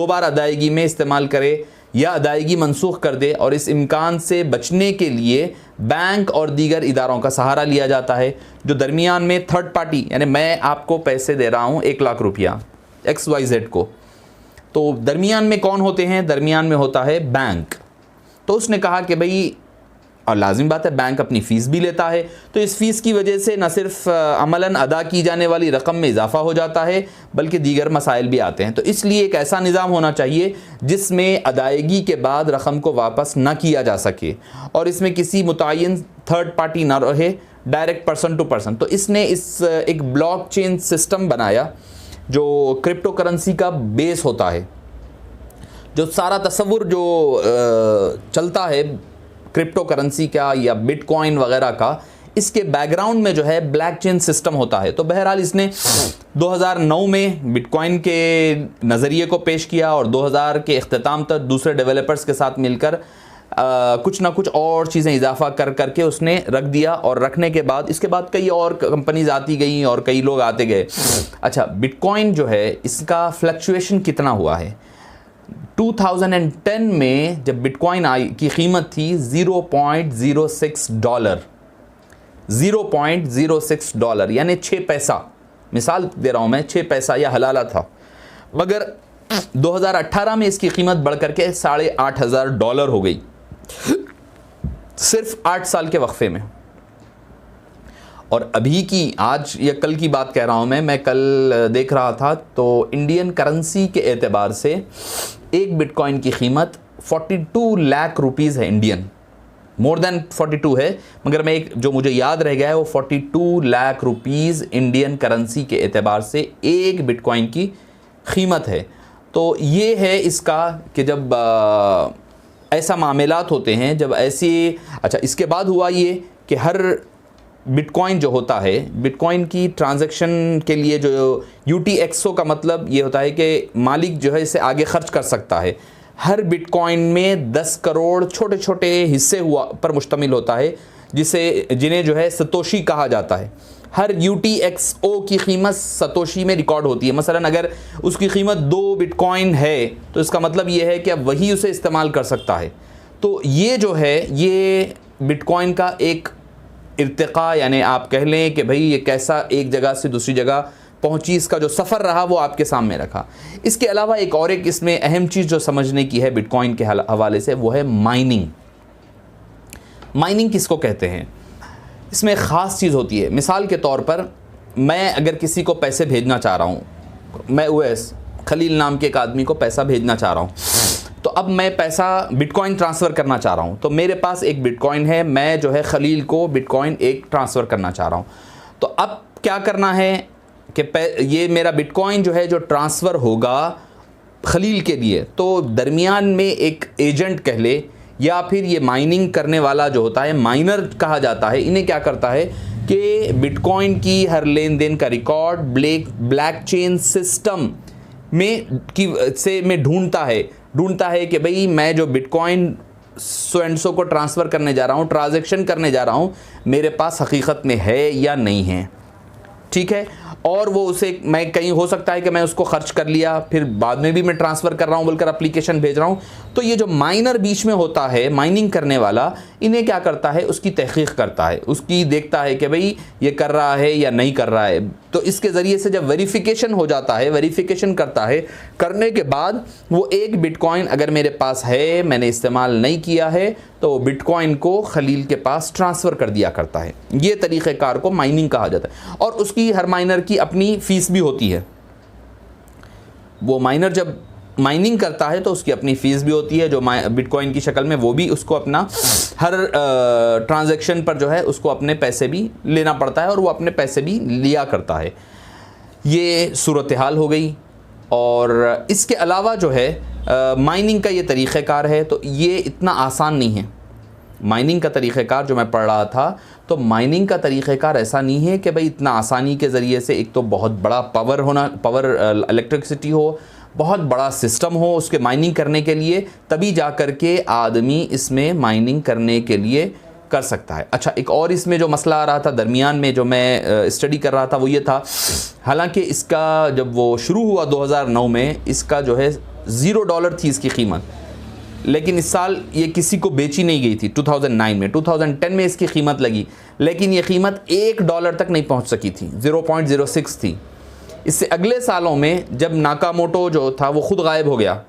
बार अदायगी में इस्तेमाल करे या अदायगी मनसूख कर दे, और इस इम्कान से बचने के लिए बैंक और दीगर इदारों का सहारा लिया जाता है, जो दरमियान में थर्ड पार्टी, यानी मैं आपको पैसे दे रहा हूँ 1 लाख रुपया XYZ को, तो दरमियान में कौन होते हैं? दरमियान में होता है बैंक। तो उसने कहा कि भाई, और लाजिम बात है बैंक अपनी फ़ीस भी लेता है, तो इस फ़ीस की वजह से न सिर्फ अमलन अदा की जाने वाली रकम में इजाफ़ा हो जाता है, बल्कि दीगर मसाइल भी आते हैं। तो इसलिए एक ऐसा निज़ाम होना चाहिए जिसमें अदायगी के बाद रकम को वापस ना किया जा सके, और इसमें किसी मुतय्यन थर्ड पार्टी ना रहे, डायरेक्ट पर्सन टू पर्सन। तो इसने एक ब्लॉकचेन सिस्टम बनाया जो क्रिप्टो करेंसी का बेस होता है। जो सारा तस्वुर जो चलता है क्रिप्टो करेंसी का या बिटकॉइन वगैरह का, इसके बैकग्राउंड में जो है ब्लॉकचेन सिस्टम होता है। तो बहरहाल इसने 2009 में बिटकॉइन के नज़रिए को पेश किया, और 2000 के इख्तिताम तक दूसरे डेवलपर्स के साथ मिलकर कुछ ना कुछ और चीज़ें इजाफा करके उसने रख दिया, और रखने के बाद इसके बाद कई और कंपनीज आती गई और कई लोग आते गए। अच्छा, बिटकॉइन जो है इसका फ्लक्चुएशन कितना हुआ है? 2010 में जब बिटकॉइन आई की कीमत थी $0.06, $0.06 यानी 6 पैसा, मिसाल दे रहा हूँ मैं, 6 पैसा या हलाला था। मगर 2018 में इसकी कीमत बढ़ करके $8,500 हो गई, सिर्फ 8 साल के वक्फे में। और अभी की, आज या कल की बात कह रहा हूँ मैं कल देख रहा था, तो इंडियन करेंसी के एतबार से एक बिटकॉइन की कीमत 42 लाख रुपीज़ है इंडियन, मोर देन 42 है, मगर मैं एक जो मुझे याद रह गया है वो 42 लाख रुपीज़ इंडियन करेंसी के एतबार से एक बिटकॉइन की कीमत है। तो ये है इसका कि जब ऐसा मामलात होते हैं, जब ऐसी, अच्छा इसके बाद हुआ ये कि हर बिटकॉइन जो होता है, बिटकॉइन की ट्रांजैक्शन के लिए जो UTXO का मतलब ये होता है कि मालिक जो है इसे आगे खर्च कर सकता है। हर बिटकॉइन में 10 करोड़ छोटे छोटे हिस्से हुआ पर मुश्तमिल होता है, जिन्हें जो है सतोशी कहा जाता है। हर UTXO की कीमत सतोशी में रिकॉर्ड होती है। मसलन अगर उसकी कीमत 2 बिटकॉइन है तो इसका मतलब ये है कि अब वही उसे इस्तेमाल कर सकता है। तो ये जो है ये बिटकॉइन का एक इर्तिका, यानी आप कह लें कि भाई ये कैसा एक जगह से दूसरी जगह पहुंची, इसका जो सफ़र रहा वो आपके सामने रखा। इसके अलावा एक और एक इसमें अहम चीज़ जो समझने की है बिटकॉइन के हवाले से, वो है माइनिंग। माइनिंग किसको कहते हैं? इसमें ख़ास चीज़ होती है। मिसाल के तौर पर मैं अगर किसी को पैसे भेजना चाह रहा हूँ, मैं उवैस खलील नाम के एक आदमी को पैसा भेजना चाह रहा हूँ, तो अब मैं पैसा बिटकॉइन ट्रांसफ़र करना चाह रहा हूँ, तो मेरे पास एक बिटकॉइन है, मैं जो है खलील को बिटकॉइन एक ट्रांसफ़र करना चाह रहा हूँ। तो अब क्या करना है कि ये मेरा बिटकॉइन जो है जो ट्रांसफ़र होगा खलील के लिए, तो दरमियान में एक एजेंट कह ले, या फिर ये माइनिंग करने वाला जो होता है माइनर कहा जाता है, इन्हें क्या करता है कि बिटकॉइन की हर लेन देन का रिकॉर्ड ब्लॉकचेन सिस्टम में ढूंढता है कि भाई मैं जो बिटकॉइन सो एंड सो को ट्रांसफ़र करने जा रहा हूँ, ट्रांजैक्शन करने जा रहा हूँ, मेरे पास हकीकत में है या नहीं है। ठीक है, और वो उसे, मैं कहीं हो सकता है कि मैं उसको खर्च कर लिया, फिर बाद में भी मैं ट्रांसफ़र कर रहा हूँ बोलकर एप्लीकेशन भेज रहा हूँ। तो ये जो माइनर बीच में होता है, माइनिंग करने वाला, इन्हें क्या करता है, उसकी तहकीक करता है, उसकी देखता है कि भाई ये कर रहा है या नहीं कर रहा है। तो इसके ज़रिए से जब वेरिफिकेशन हो जाता है, वेरिफिकेशन करता है, करने के बाद वो एक बिटकॉइन अगर मेरे पास है, मैंने इस्तेमाल नहीं किया है, तो बिटकॉइन को खलील के पास ट्रांसफ़र कर दिया करता है। ये तरीक़ेकार को माइनिंग कहा जाता है। और उसकी हर माइनर की अपनी फ़ीस भी होती है। वो माइनर जब माइनिंग करता है तो उसकी अपनी फ़ीस भी होती है जो बिटकॉइन की शक्ल में, वो भी उसको अपना हर ट्रांजैक्शन पर जो है उसको अपने पैसे भी लेना पड़ता है और वो अपने पैसे भी लिया करता है। ये सूरत हाल हो गई। और इसके अलावा जो है माइनिंग का ये तरीक़ेकार है तो ये इतना आसान नहीं है। माइनिंग का तरीक़ेकार जो मैं पढ़ रहा था तो माइनिंग का तरीक़ेकार ऐसा नहीं है कि भाई इतना आसानी के ज़रिए से एक तो बहुत बड़ा पावर इलेक्ट्रिसिटी हो, बहुत बड़ा सिस्टम हो उसके माइनिंग करने के लिए, तभी जा कर के आदमी इसमें माइनिंग करने के लिए कर सकता है। अच्छा, एक और इसमें जो मसला आ रहा था दरमियान में जो मैं स्टडी कर रहा था वो ये था, हालांकि इसका जब वो शुरू हुआ 2009 में इसका जो है $0 थी इसकी कीमत, लेकिन इस साल ये किसी को बेची नहीं गई थी 2009 में। 2010 में इसकी कीमत लगी, लेकिन ये कीमत $1 तक नहीं पहुंच सकी थी, 0.06 थी। इससे अगले सालों में जब नाकामोटो जो था वो ख़ुद गायब हो गया,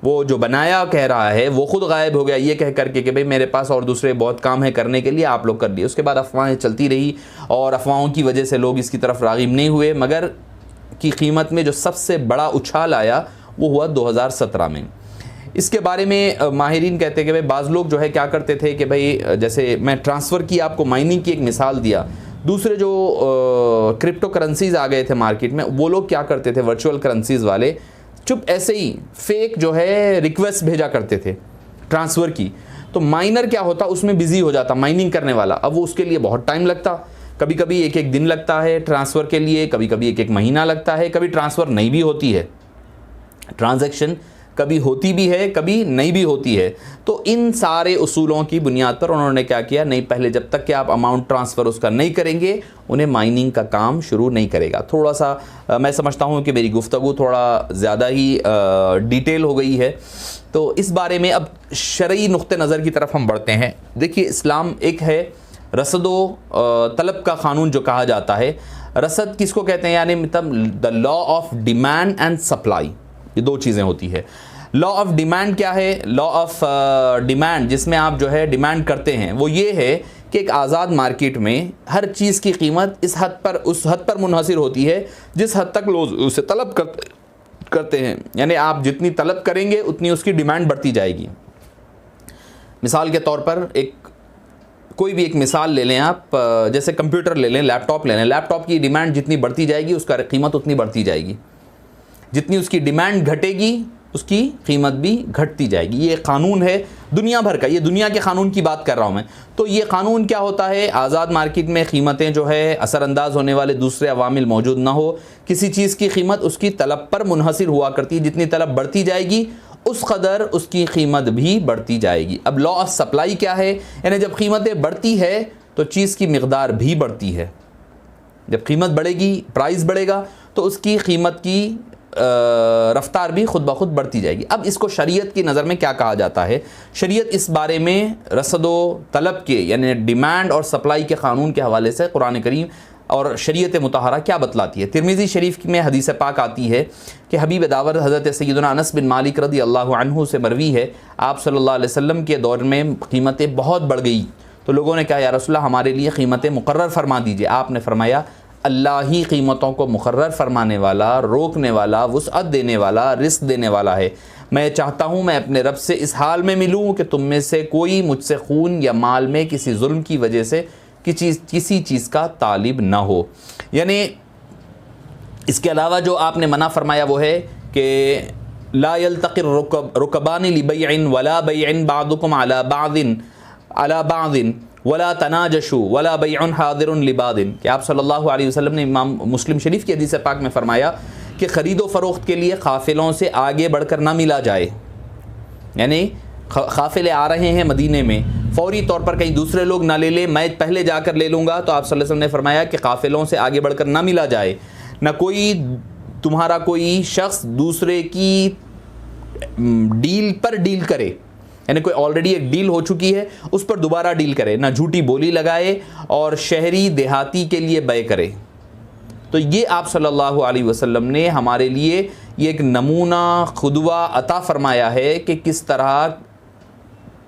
वो जो बनाया कह रहा है वो ख़ुद गायब हो गया ये कह करके कि भाई मेरे पास और दूसरे बहुत काम है करने के लिए, आप लोग कर लिए। उसके बाद अफवाहें चलती रही और अफवाहों की वजह से लोग इसकी तरफ राग़िब नहीं हुए, मगर की कीमत में जो सबसे बड़ा उछाल आया वो हुआ 2017 में। इसके बारे में माहिरीन कहते हैं कि भाई बाज़ लोग जो है क्या करते थे कि भाई जैसे मैं ट्रांसफ़र की आपको माइनिंग की एक मिसाल दिया, दूसरे जो क्रिप्टो करेंसीज़ आ गए थे मार्केट में, वो लोग क्या करते थे, वर्चुअल करेंसीज़ वाले चुप ऐसे ही फेक जो है रिक्वेस्ट भेजा करते थे ट्रांसफ़र की। तो माइनर क्या होता, उसमें बिज़ी हो जाता माइनिंग करने वाला, अब वो उसके लिए बहुत टाइम लगता, कभी कभी एक दिन लगता है ट्रांसफ़र के लिए, कभी कभी एक महीना लगता है, कभी ट्रांसफ़र नहीं भी होती है, ट्रांजैक्शन कभी होती भी है कभी नहीं भी होती है। तो इन सारे उसूलों की बुनियाद पर उन्होंने क्या किया, नहीं पहले जब तक कि आप अमाउंट ट्रांसफ़र उसका नहीं करेंगे उन्हें माइनिंग का काम शुरू नहीं करेगा। थोड़ा सा मैं समझता हूँ कि मेरी गुफ्तगू थोड़ा ज़्यादा ही डिटेल हो गई है, तो इस बारे में अब शरई नुक्ते नज़र की तरफ हम बढ़ते हैं। देखिए, इस्लाम एक है रसदो तलब का क़ानून जो कहा जाता है। रसद किसको कहते हैं, यानी मतलब the law of demand and supply, ये दो चीज़ें होती है। लॉ ऑफ डिमांड क्या है, लॉ ऑफ डिमांड जिसमें आप जो है डिमांड करते हैं वो ये है कि एक आज़ाद मार्केट में हर चीज़ की कीमत इस हद पर उस हद पर मुनहसिर होती है जिस हद तक लोग उसे तलब करते हैं, यानी आप जितनी तलब करेंगे उतनी उसकी डिमांड बढ़ती जाएगी। मिसाल के तौर पर कोई भी एक मिसाल ले लें आप, जैसे कंप्यूटर ले लें, लैपटॉप ले लें, लैपटॉप की डिमांड जितनी बढ़ती जाएगी उसका कीमत उतनी बढ़ती जाएगी, जितनी उसकी डिमांड घटेगी उसकी कीमत भी घटती जाएगी। ये कानून है दुनिया भर का, ये दुनिया के कानून की बात कर रहा हूँ मैं। तो ये कानून क्या होता है, आज़ाद मार्केट में कीमतें जो है असरअंदाज होने वाले दूसरे अवामिल मौजूद ना हो, किसी चीज़ की कीमत उसकी तलब पर मुनहसिर हुआ करती है, जितनी तलब बढ़ती जाएगी उस कदर उसकी कीमत भी बढ़ती जाएगी। अब लॉ ऑफ सप्लाई क्या है, यानी जब कीमतें बढ़ती है तो चीज़ की मिकदार भी बढ़ती है। जब कीमत बढ़ेगी, प्राइस बढ़ेगा, तो उसकी कीमत की रफ्तार भी खुद ब खुद बढ़ती जाएगी। अब इसको शरीयत की नज़र में क्या कहा जाता है, शरीयत इस बारे में रसदो तलब के यानी डिमांड और सप्लाई के क़ानून के हवाले से कुरान करीम और शरीयत मुतहरा क्या बतलाती है। तिरमिज़ी शरीफ में हदीस पाक आती है कि हबीब दावर हज़रत सय्यदना अनस बिन मालिक रज़ी अल्लाहु अन्हु से मरवी है, आप सल्लल्लाहु अलैहि वसल्लम के दौर में कीमतें बहुत बढ़ गई तो लोगों ने कहा, या रसूलल्लाह हमारे लिए कीमतें मुकर्रर फरमा दीजिए। आपने फरमाया, अल्लाह ही कीमतों को मुकर्रर फरमाने वाला, रोकने वाला, वुसअत देने वाला, रिस्क देने वाला है। मैं चाहता हूँ मैं अपने रब से इस हाल में मिलूँ कि तुम में से कोई मुझसे खून या माल में किसी जुल्म की वजह से किसी चीज़ का तालिब ना हो। यानी इसके अलावा जो आपने मना फरमाया वो है कि ला यल्तक़िर रुकबानी लिबैइन वला बैइन बादुकुम अला बादिन वला तनाजशु वला बैउन हादिरुन लिबादिन, कि आप सल्लल्लाहु अलैहि वसल्लम ने इमाम मुस्लिम शरीफ की हदीस पाक में फरमाया कि ख़रीदो फ़रोख्त के लिए काफ़िलों से आगे बढ़कर ना मिला जाए। यानी काफ़िले आ रहे हैं मदीने में, फ़ौरी तौर पर कहीं दूसरे लोग ना ले लें, मैं पहले जाकर ले लूँगा। तो आप सल्लल्लाहु अलैहि वसल्लम ने फरमाया कि काफ़िलों से आगे बढ़कर ना मिला जाए, ना कोई तुम्हारा कोई शख्स दूसरे की डील पर डील करे, यानी कोई ऑलरेडी एक डील हो चुकी है उस पर दोबारा डील करे, ना झूठी बोली लगाए और शहरी देहाती के लिए बै करे। तो ये आप सल्लल्लाहु अलैहि वसल्लम ने हमारे लिए ये एक नमूना खुदवा अता फरमाया है कि किस तरह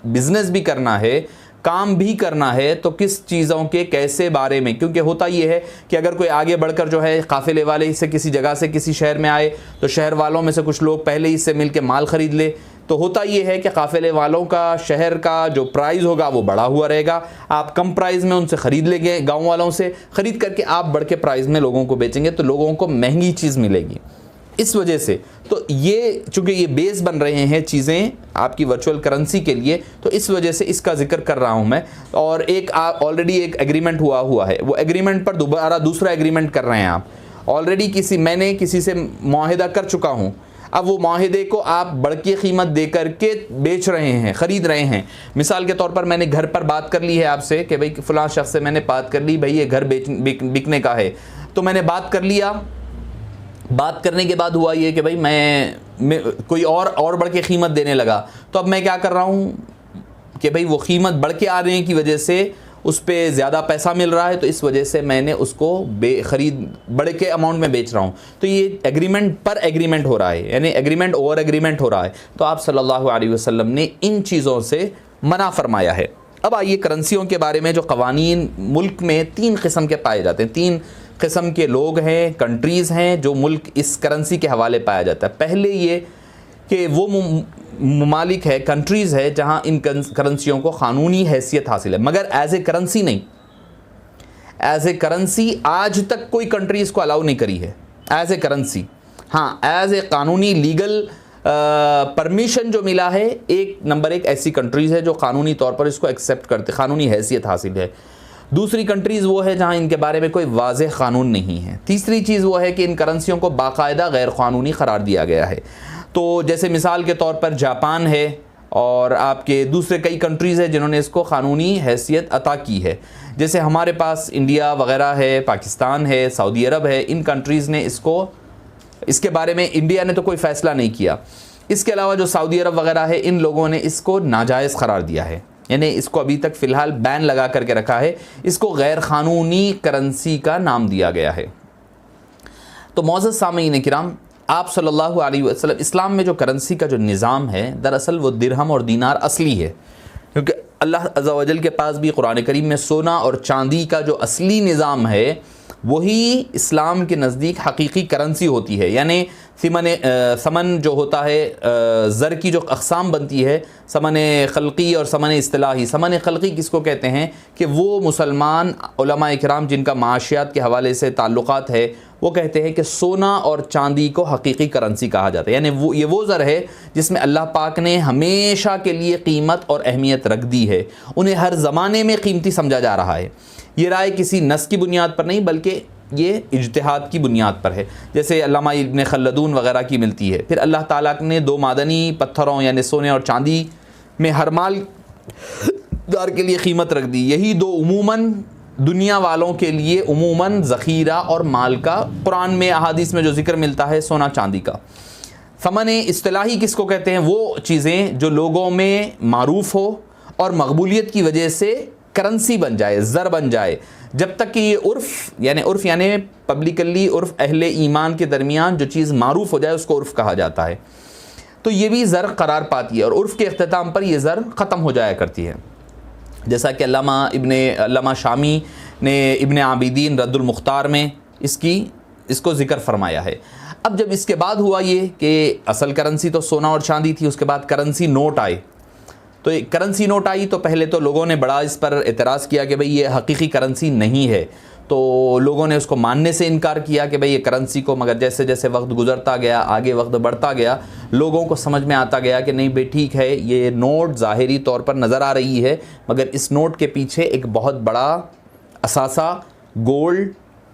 बिज़नेस भी करना है, काम भी करना है तो किस चीज़ों के कैसे बारे में, क्योंकि होता ये है कि अगर कोई आगे बढ़कर जो है काफ़िले वाले से किसी जगह से किसी शहर में आए तो शहर वालों में से कुछ लोग पहले ही इससे मिल के माल ख़रीद ले, तो होता ये है कि काफ़िले वालों का शहर का जो प्राइस होगा वो बढ़ा हुआ रहेगा, आप कम प्राइस में उनसे ख़रीद लेंगे, गाँव वालों से ख़रीद करके आप बढ़ के प्राइस में लोगों को बेचेंगे तो लोगों को महंगी चीज़ मिलेगी। इस वजह से तो ये चूँकि ये बेस बन रहे हैं चीज़ें आपकी वर्चुअल करेंसी के लिए, तो इस वजह से इसका जिक्र कर रहा हूँ मैं। और एक ऑलरेडी एक एग्रीमेंट हुआ है, वो एग्रीमेंट पर दोबारा दूसरा एग्रीमेंट कर रहे हैं आप। ऑलरेडी मैंने किसी से मुआहिदा कर चुका हूँ, अब वो मुआहिदे को आप बढ़ के कीमत दे करके बेच रहे हैं, ख़रीद रहे हैं। मिसाल के तौर पर मैंने घर पर बात कर ली है आपसे कि भाई फ़लाँ शख्स से मैंने बात कर ली, भाई ये घर बिकने का है, तो मैंने बात कर लिया। बात करने के बाद हुआ ये कि भाई मैं कोई और बढ़ के कीमत देने लगा, तो अब मैं क्या कर रहा हूँ कि भाई वो कीमत बढ़ के आने की वजह से उस पर ज़्यादा पैसा मिल रहा है, तो इस वजह से मैंने उसको ख़रीद बड़े के अमाउंट में बेच रहा हूँ। तो ये एग्रीमेंट पर एग्रीमेंट हो रहा है, यानी एग्रीमेंट ओवर एग्रीमेंट हो रहा है। तो आप सल्लल्लाहु अलैहि वसल्लम ने इन चीज़ों से मना फरमाया है। अब आइए करेंसियों के बारे में। जो क़वानीन मुल्क में 3 किस्म के पाए जाते हैं, 3 किस्म के लोग हैं, कंट्रीज़ हैं जो मुल्क इस करेंसी के हवाले पाया जाता है। पहले ये कि वो ममालिक है, कंट्रीज़ है जहाँ इन करेंसियों को क़ानूनी हैसियत हासिल है, मगर एज़ ए करेंसी नहीं। एज़ ए करेंसी आज तक कोई कंट्री इसको अलाउ नहीं करी है एज़ ए करेंसी। हाँ, एज़ ए क़ानूनी लीगल परमिशन जो मिला है, नंबर 1 ऐसी कंट्रीज़ है जो क़ानूनी तौर पर इसको एक्सेप्ट करते, क़ानूनी हैसियत हासिल है। दूसरी कंट्रीज़ वो है जहाँ इनके बारे में कोई वाज़ेह क़ानून नहीं है। तीसरी चीज़ वो है कि इन करेंसियों को बाकायदा गैर क़ानूनी करार दिया गया है। तो जैसे मिसाल के तौर पर जापान है और आपके दूसरे कई कंट्रीज़ हैं जिन्होंने इसको क़ानूनी हैसियत अता की है। जैसे हमारे पास इंडिया वग़ैरह है, पाकिस्तान है, सऊदी अरब है, इन कंट्रीज़ ने इसके बारे में, इंडिया ने तो कोई फ़ैसला नहीं किया। इसके अलावा जो सऊदी अरब वग़ैरह है, इन लोगों ने इसको नाजायज़ करार दिया है, यानी इसको अभी तक फ़िलहाल बैन लगा करके रखा है, इसको गैर क़ानूनी करेंसी का नाम दिया गया है। तो मौज़ूद सामीन किराम, आप सल्लल्लाहु अलैहि वसल्लम, इस्लाम में जो करेंसी का जो निज़ाम है, दरअसल वो दिरहम और दीनार असली है, क्योंकि अल्लाह अज़्ज़ा वजल के पास भी कुरान करीम में सोना और चांदी का जो असली निज़ाम है वही इस्लाम के नज़दीक हकीकी करेंसी होती है। यानी समन जो होता है, ज़र की जो अक़साम बनती है, समन खल्क़ी और समन इस्तिलाही। समन खल्क़ी किसको कहते हैं कि वो मुसलमान उलमा इकराम जिनका माशियात के हवाले से ताल्लुक़ात है, वो कहते हैं कि सोना और चांदी को हकीकी करेंसी कहा जाता है। यानी ये वो ज़र है जिसमें अल्लाह पाक ने हमेशा के लिए कीमत और अहमियत रख दी है, उन्हें हर ज़माने में कीमती समझा जा रहा है। ये राय किसी नस की बुनियाद पर नहीं बल्कि ये इज्तिहाद की बुनियाद पर है, जैसे अल्लामा इब्न खल्दून वग़ैरह की मिलती है। फिर अल्लाह ताला ने 2 मादनी पत्थरों यानी सोने और चांदी में हर माल दार के लिए कीमत रख दी। यही 2 उमूमन दुनिया वालों के लिए उमूमन ज़ख़ीरा और माल का कुरान में अहादीस में जो ज़िक्र मिलता है सोना चांदी का। समन इस्तिलाही किसको कहते हैं? वो चीज़ें जो लोगों में मारूफ़ हो और मकबूलियत की वजह से करेंसी बन जाए, ज़र बन जाए, जब तक कि ये उर्फ़ यानी पब्लिकली उर्फ़ अहले ईमान के दरमियान जो चीज़ मारूफ़ हो जाए उसको उर्फ़ कहा जाता है। तो ये भी ज़र करार पाती है और उर्फ़ के अख्तिताम पर ये ज़र ख़त्म हो जाया करती है। जैसा कि अल्लामा शामी ने इब्न आबिदीन रद्दुल मुख्तार में इसको ज़िक्र फरमाया है। अब जब इसके बाद हुआ ये कि असल करेंसी तो सोना और चांदी थी, उसके बाद करेंसी नोट आए। तो करेंसी नोट आई तो पहले तो लोगों ने बड़ा इस पर एतराज़ किया कि भाई ये हकीकी करेंसी नहीं है, तो लोगों ने उसको मानने से इनकार किया कि भाई ये करेंसी को, मगर जैसे जैसे वक्त गुज़रता गया, आगे वक्त बढ़ता गया, लोगों को समझ में आता गया कि नहीं भाई ठीक है, ये नोट ज़ाहिरी तौर पर नज़र आ रही है, मगर इस नोट के पीछे एक बहुत बड़ा असासा गोल्ड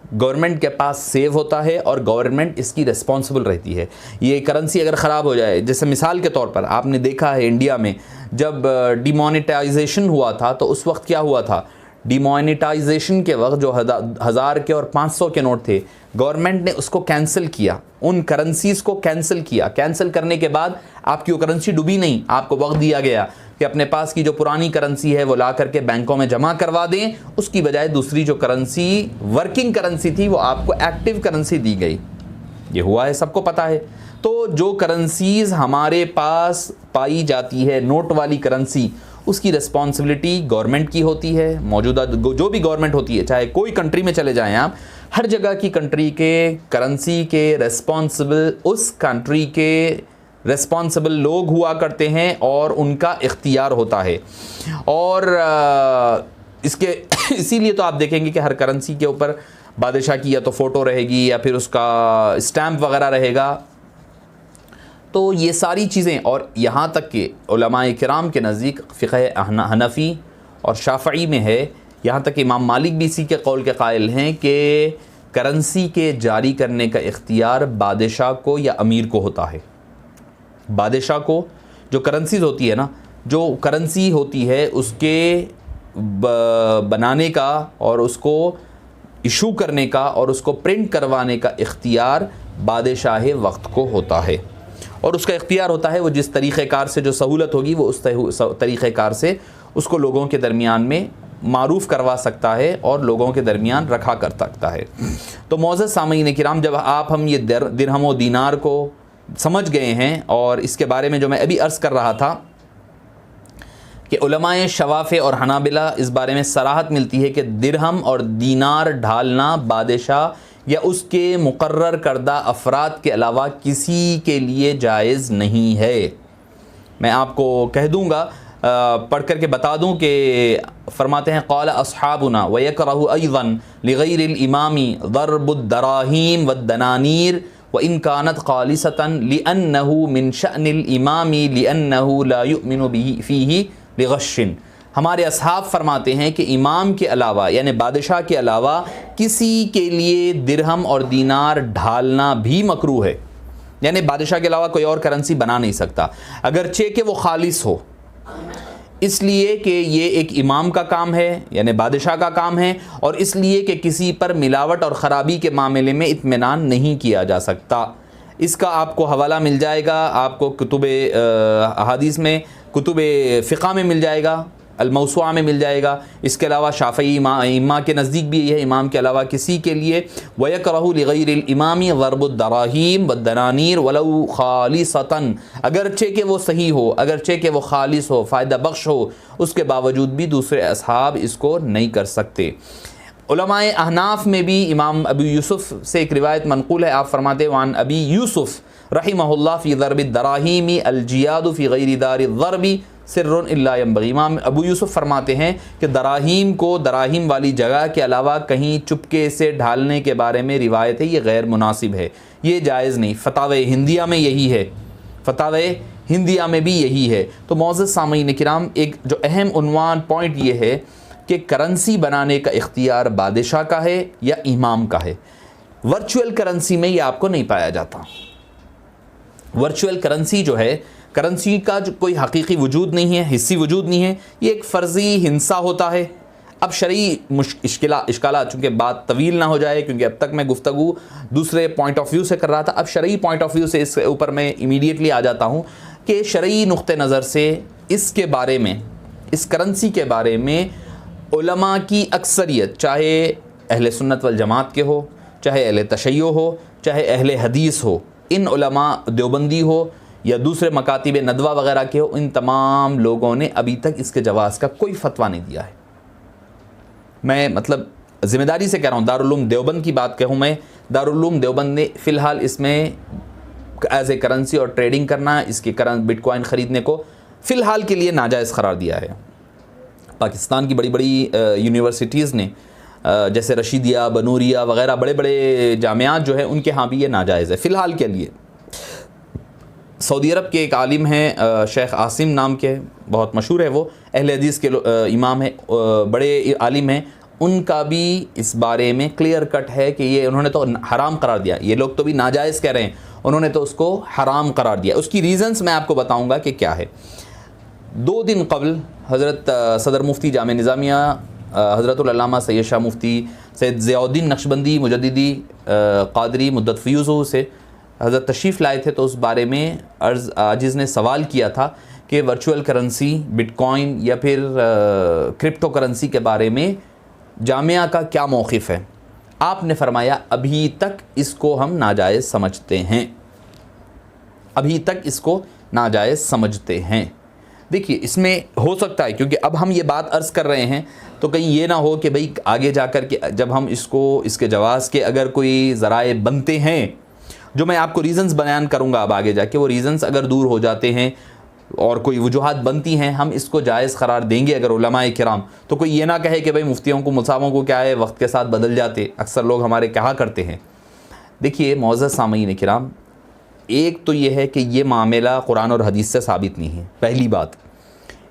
गवर्नमेंट के पास सेव होता है और गवर्नमेंट इसकी रिस्पॉन्सिबल रहती है। ये करेंसी अगर ख़राब हो जाए, जैसे मिसाल के तौर पर आपने देखा है इंडिया में जब डिमोनेटाइजेशन हुआ था तो उस वक्त क्या हुआ था, डिमोनेटाइजेशन के वक्त जो 1000 के और 500 के नोट थे, गवर्नमेंट ने उसको कैंसिल किया, उन करेंसीज़ को कैंसिल किया। कैंसिल करने के बाद आपकी वो करेंसी डूबी नहीं, आपको वक्त दिया गया कि अपने पास की जो पुरानी करेंसी है वो ला करके बैंकों में जमा करवा दें, उसकी बजाय दूसरी जो करेंसी वर्किंग करेंसी थी वो आपको एक्टिव करेंसी दी गई। ये हुआ है, सबको पता है। तो जो करेंसीज़ हमारे पास पाई जाती है नोट वाली करेंसी, उसकी रिस्पॉन्सिबिलिटी गवर्नमेंट की होती है। मौजूदा जो भी गवर्नमेंट होती है, चाहे कोई कंट्री में चले जाएं आप, हर जगह की कंट्री के करेंसी के रिस्पॉन्सिबल उस कंट्री के रिस्पॉन्सिबल लोग हुआ करते हैं और उनका इख्तियार होता है। और इसके इसीलिए तो आप देखेंगे कि हर करेंसी के ऊपर बादशाह की या तो फ़ोटो रहेगी या फिर उसका स्टैम्प वगैरह रहेगा। तो ये सारी चीज़ें, और यहाँ तक कि उलमाए किराम के नज़दीक फ़िक़ह हनफ़ी और शाफ़ई में है, यहाँ तक कि इमाम मालिक भी इसी के कौल के कायल हैं कि करेंसी के जारी करने का इख्तियार बादशाह को या अमीर को होता है। बादशाह को जो करेंसीज़ होती है ना, जो करेंसी होती है उसके बनाने का और उसको इशू करने का और उसको प्रिंट करवाने का इख्तियार बादशाह वक्त को होता है। और उसका इख्तियार होता है वो जिस तरीक़ेकार से जो सहूलत होगी वो उस तरीक़ेकार से उसको लोगों के दरमियान में मारूफ़ करवा सकता है और लोगों के दरमियान रखा कर सकता है। तो मौज़ज़ सामीन किराम, जब हम ये दिरहम व दीनार को समझ गए हैं, और इसके बारे में जो मैं अभी अर्ज़ कर रहा था कि उलमाए शवाफ़े और हनाबिला इस बारे में सराहत मिलती है कि दिरहम और दीनार ढालना बादशाह या उसके मुकर्रर करदा अफराद के अलावा किसी के लिए जायज़ नहीं है। मैं आपको कह दूँगा, पढ़ कर के बता दूँ कि फरमाते हैं क़ाल अस्हाबुना व यकरहु अयज़न लिग़ैरिल इमामी ज़रबुद्दराहीम वद्दनानीर व इन कानत ख़ालिसतन लिअन्नहु मिन शअनिल इमामी लिअन्नहु ला युमिनु बिही फ़ीही लिग़श्शिन। हमारे असहाब फरमाते हैं कि इमाम के अलावा यानी बादशाह के अलावा किसी के लिए दिरहम और दीनार ढालना भी मकरूह है। यानी बादशाह के अलावा कोई और करेंसी बना नहीं सकता, अगरचे कि वो खालिस हो, इसलिए कि ये एक इमाम का काम है यानी बादशाह का काम है, और इसलिए कि किसी पर मिलावट और ख़राबी के मामले में इत्मीनान नहीं किया जा सकता। इसका आपको हवाला मिल जाएगा, आपको कुतुबे अहादीस में, कुतुबे फ़िक़ा में मिल जाएगा, अल-मौसूआ में मिल जाएगा। इसके अलावा शाफ़ई इमाम के नज़दीक भी है, इमाम के अलावा किसी के लिए वयकरहु लिग़ैरिल इमामी ज़रबुद्दराहीम वद्दनानीर वलौ ख़ालिसतन, अगरचे कि वो सही हो, अगरचे कि वो खालिस हो, फ़ायदा बख्श हो, उसके बावजूद भी दूसरे असहाब इसको नहीं कर सकते। उलमाए अहनाफ़ में भी इमाम अबू यूसुफ़ से एक रिवायत मनक़ूल है, आप फरमाते वान अबी यूसुफ़ रहिमहुल्लाह फ़ी ज़रबिद्दराहीमी अलजियादु फ़ी गैरि दारिज़्ज़रबी सिर्रुन इल्ला यंबग़ी। इमाम अबू यूसुफ़ फरमाते हैं कि दराहीम को दराहीम वाली जगह के अलावा कहीं चुपके से ढालने के बारे में रिवायत है, ये गैर मुनासिब है, ये जायज़ नहीं। फ़तावे हिंदिया में यही है, फ़तावे हिंदिया में भी यही है। तो मौज़ज़ सामीन किराम, एक जो अहम उन्वान पॉइंट ये है कि करेंसी बनाने का इख्तियार बादशाह का है या इमाम का है। वर्चुअल करेंसी में ये आपको नहीं पाया जाता। वर्चुअल करेंसी जो है, करेंसी का जो कोई हकीकी वजूद नहीं है, हिस्सी वजूद नहीं है, ये एक फ़र्ज़ी हिंसा होता है। अब शरई इश्काला, चूँकि बात तवील ना हो जाए, क्योंकि अब तक मैं गुफ्तगू दूसरे पॉइंट ऑफ व्यू से कर रहा था, अब शरई पॉइंट ऑफ व्यू से इसके ऊपर मैं इमीडिएटली आ जाता हूँ कि शरई नुक्ते नज़र से इसके बारे में, इस करेंसी के बारे में उलमा की अक्सरियत, चाहे अहले सुन्नत वल जमात के हो, चाहे अहले तशय्यो हो, चाहे अहले हदीस हो, इन उलमा देवबंदी हो या दूसरे मकातिब नदवा वगैरह के हो, इन तमाम लोगों ने अभी तक इसके जवाज़ का कोई फतवा नहीं दिया है। मैं मतलब ज़िम्मेदारी से कह रहा हूँ, दारुल उलूम देवबंद की बात कहूँ मैं, दारुल उलूम देवबंद ने फ़िलहाल इसमें एज़ ए करेंसी और ट्रेडिंग करना, इसके बिटकॉइन ख़रीदने को फ़िलहाल के लिए नाजायज़ करार दिया है। पाकिस्तान की बड़ी बड़ी यूनिवर्सिटीज़ ने, जैसे रशीदिया, बनूरिया वगैरह बड़े बड़े जामियात जो है, उनके यहाँ भी ये नाजायज़ है फ़िलहाल के लिए। सऊदी अरब के एक आलिम हैं, शेख आसिम नाम के, बहुत मशहूर है वो, अहले हदीस के इमाम है, बड़े आलिम हैं, उनका भी इस बारे में क्लियर कट है कि ये उन्होंने तो हराम करार दिया। ये लोग तो भी नाजायज़ कह रहे हैं, उन्होंने तो उसको हराम करार दिया। उसकी रीज़न्स मैं आपको बताऊँगा कि क्या है। 2 दिन कबल हज़रत सदर मुफ्ती जामे निज़ामिया हज़रतुल अल्लामा सैयद शाह मुफ्ती सैयद ज़ियाउद्दीन नक्शबंदी मुजद्दिदी क़ादरी मुद्दत फ़यूज़ से हज़रत तशरीफ़ लाए थे। तो उस बारे में आजिज़ ने सवाल किया था कि वर्चुअल करेंसी, बिटकॉइन या फिर क्रिप्टो करेंसी के बारे में जामिया का क्या मौक़िफ़ है। आपने फरमाया अभी तक इसको हम नाजायज़ समझते हैं, अभी तक इसको नाजायज़ समझते हैं। देखिए इसमें हो सकता है, क्योंकि अब हम ये बात अर्ज़ कर रहे हैं तो कहीं ये ना हो कि भाई आगे जाकर के जब हम इसके जवाज़ के अगर कोई ज़राए बनते हैं, जो मैं आपको रीज़न्स बयान करूँगा अब आगे जाके, वो रीज़न्स अगर दूर हो जाते हैं और कोई वजूहात बनती हैं, हम इसको जायज़ करार देंगे अगर उलमाए किराम, तो कोई ये ना कहे कि भाई मुफ्तियों को मुसाबों को क्या है, वक्त के साथ बदल जाते, अक्सर लोग हमारे कहा करते हैं। देखिए मौज़्ज़ज़ सामीन किराम, एक तो ये है कि ये मामला कुरान और हदीस से साबित नहीं है। पहली बात,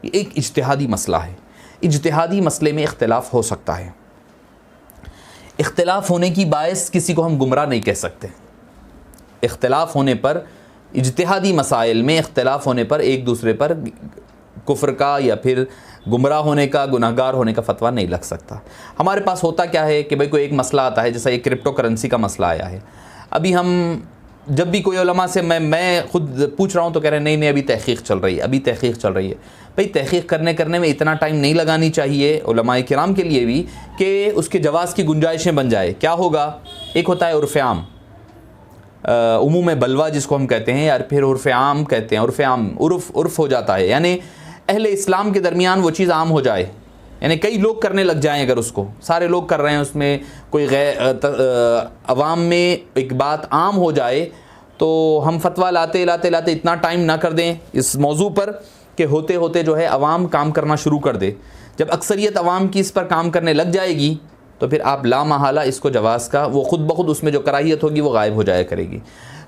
एक इज्तिहादी मसला है, इज्तिहादी मसले में इख्तिलाफ़ हो सकता है, इख्तिलाफ़ होने की बायस किसी को हम गुमराह नहीं कह सकते। इख्तिलाफ़ होने पर, इज्तिहादी मसाइल में इख्तिलाफ़ होने पर एक दूसरे पर कुफ्र का या फिर गुमराह होने का, गुनहगार होने का फतवा नहीं लग सकता। हमारे पास होता क्या है कि भाई कोई एक मसला आता है, जैसा ये क्रिप्टो करेंसी का मसला आया है, अभी हम जब भी कोई उलमा से मैं खुद पूछ रहा हूँ तो कह रहे हैं नहीं अभी तहक़ीक़ चल रही है, अभी तहक़ीक़ चल रही है। भाई तहक़ीक़ करने में इतना टाइम नहीं लगानी चाहिए उलमाए किराम के लिए भी कि उसके जवाज़ की गुंजाइशें बन जाए। क्या होगा, एक होता है उर्फ़ आम, उमूम बलवा जिसको हम कहते हैं, यार फिर उर्फ़ आम कहते हैं, उर्फ़ आम उर्फ़ हो जाता है, यानी अहले इस्लाम के दरमियान वो चीज़ आम हो जाए, यानी कई लोग करने लग जाएं। अगर उसको सारे लोग कर रहे हैं, उसमें कोई अवाम में एक बात आम हो जाए, तो हम फतवा लाते इतना टाइम ना कर दें इस मौजू पर कि होते होते जो है अवाम काम करना शुरू कर दे। जब अक्सरियत अवाम की इस पर काम करने लग जाएगी तो फिर आप ला महाला इसको जवाज़ का वो ख़ुद ब खुद उसमें जो कराहियत होगी वो गायब हो जाया करेगी।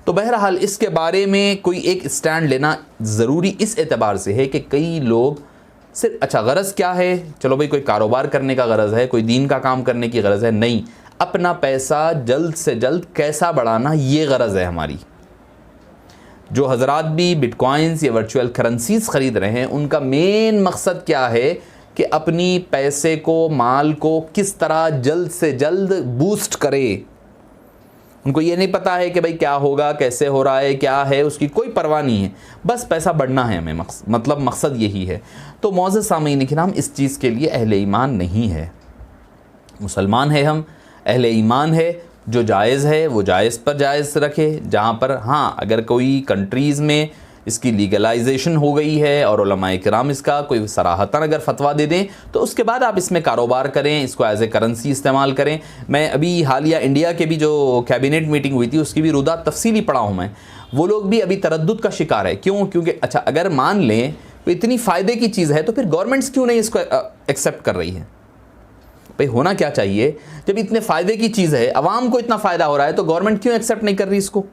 तो बहरहाल इसके बारे में कोई एक स्टैंड लेना ज़रूरी इस एतबार से है कि कई लोग सिर्फ अच्छा गरज़ क्या है, चलो भाई कोई कारोबार करने का गरज़ है, कोई दीन का काम करने की गरज़ है, नहीं, अपना पैसा जल्द से जल्द कैसा बढ़ाना ये गरज़ है हमारी। जो हज़रात भी बिटकॉइंस या वर्चुअल करेंसीज़ ख़रीद रहे हैं, उनका मेन मकसद क्या है कि अपनी पैसे को, माल को किस तरह जल्द से जल्द बूस्ट करे। उनको ये नहीं पता है कि भाई क्या होगा, कैसे हो रहा है, क्या है, उसकी कोई परवाह नहीं है, बस पैसा बढ़ना है हमें, मतलब मकसद यही है। तो मौज़्ज़ज़ सामीन किराम, इस चीज़ के लिए अहले ईमान नहीं है। मुसलमान है हम, अहले ईमान है, जो जायज़ है वो जायज़ पर जायज़ रखे। जहाँ पर हाँ अगर कोई कंट्रीज़ में इसकी लीगलाइजेशन हो गई है और उलमाए किराम इसका कोई सराहतन अगर फतवा दे दें तो उसके बाद आप इसमें कारोबार करें, इसको एज ए करेंसी इस्तेमाल करें। मैं अभी हालिया इंडिया के भी जो कैबिनेट मीटिंग हुई थी उसकी भी रुदा तफसीली पढ़ा हूँ मैं, वो लोग भी अभी तरद्दुद का शिकार है। क्यों? क्योंकि अच्छा अगर मान लें तो इतनी फ़ायदे की चीज़ है तो फिर गवर्नमेंट्स क्यों नहीं इसको एक्सेप्ट कर रही है? भाई होना क्या चाहिए, जब इतने फ़ायदे की चीज़ है, आवाम को इतना फ़ायदा हो रहा है, तो गवर्नमेंट क्यों एक्सेप्ट नहीं कर रही इसको?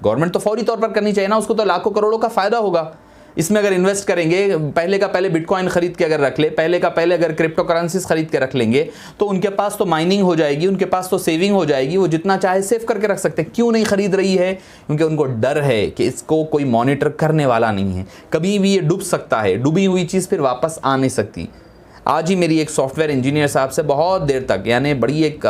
गवर्नमेंट तो फौरी तौर पर करनी चाहिए ना, उसको तो लाखों करोड़ों का फ़ायदा होगा इसमें अगर इन्वेस्ट करेंगे। पहले का पहले बिटकॉइन ख़रीद के अगर रख ले, पहले का पहले अगर क्रिप्टो करेंसीज ख़रीद के रख लेंगे तो उनके पास तो माइनिंग हो जाएगी, उनके पास तो सेविंग हो जाएगी, वो जितना चाहे सेव करके रख सकते हैं। क्यों नहीं ख़रीद रही है? क्योंकि उनको डर है कि इसको कोई मॉनिटर करने वाला नहीं है, कभी भी ये डूब सकता है, डूबी हुई चीज़ फिर वापस आ नहीं सकती। आज ही मेरी एक सॉफ्टवेयर इंजीनियर साहब से बहुत देर तक, यानी बड़ी एक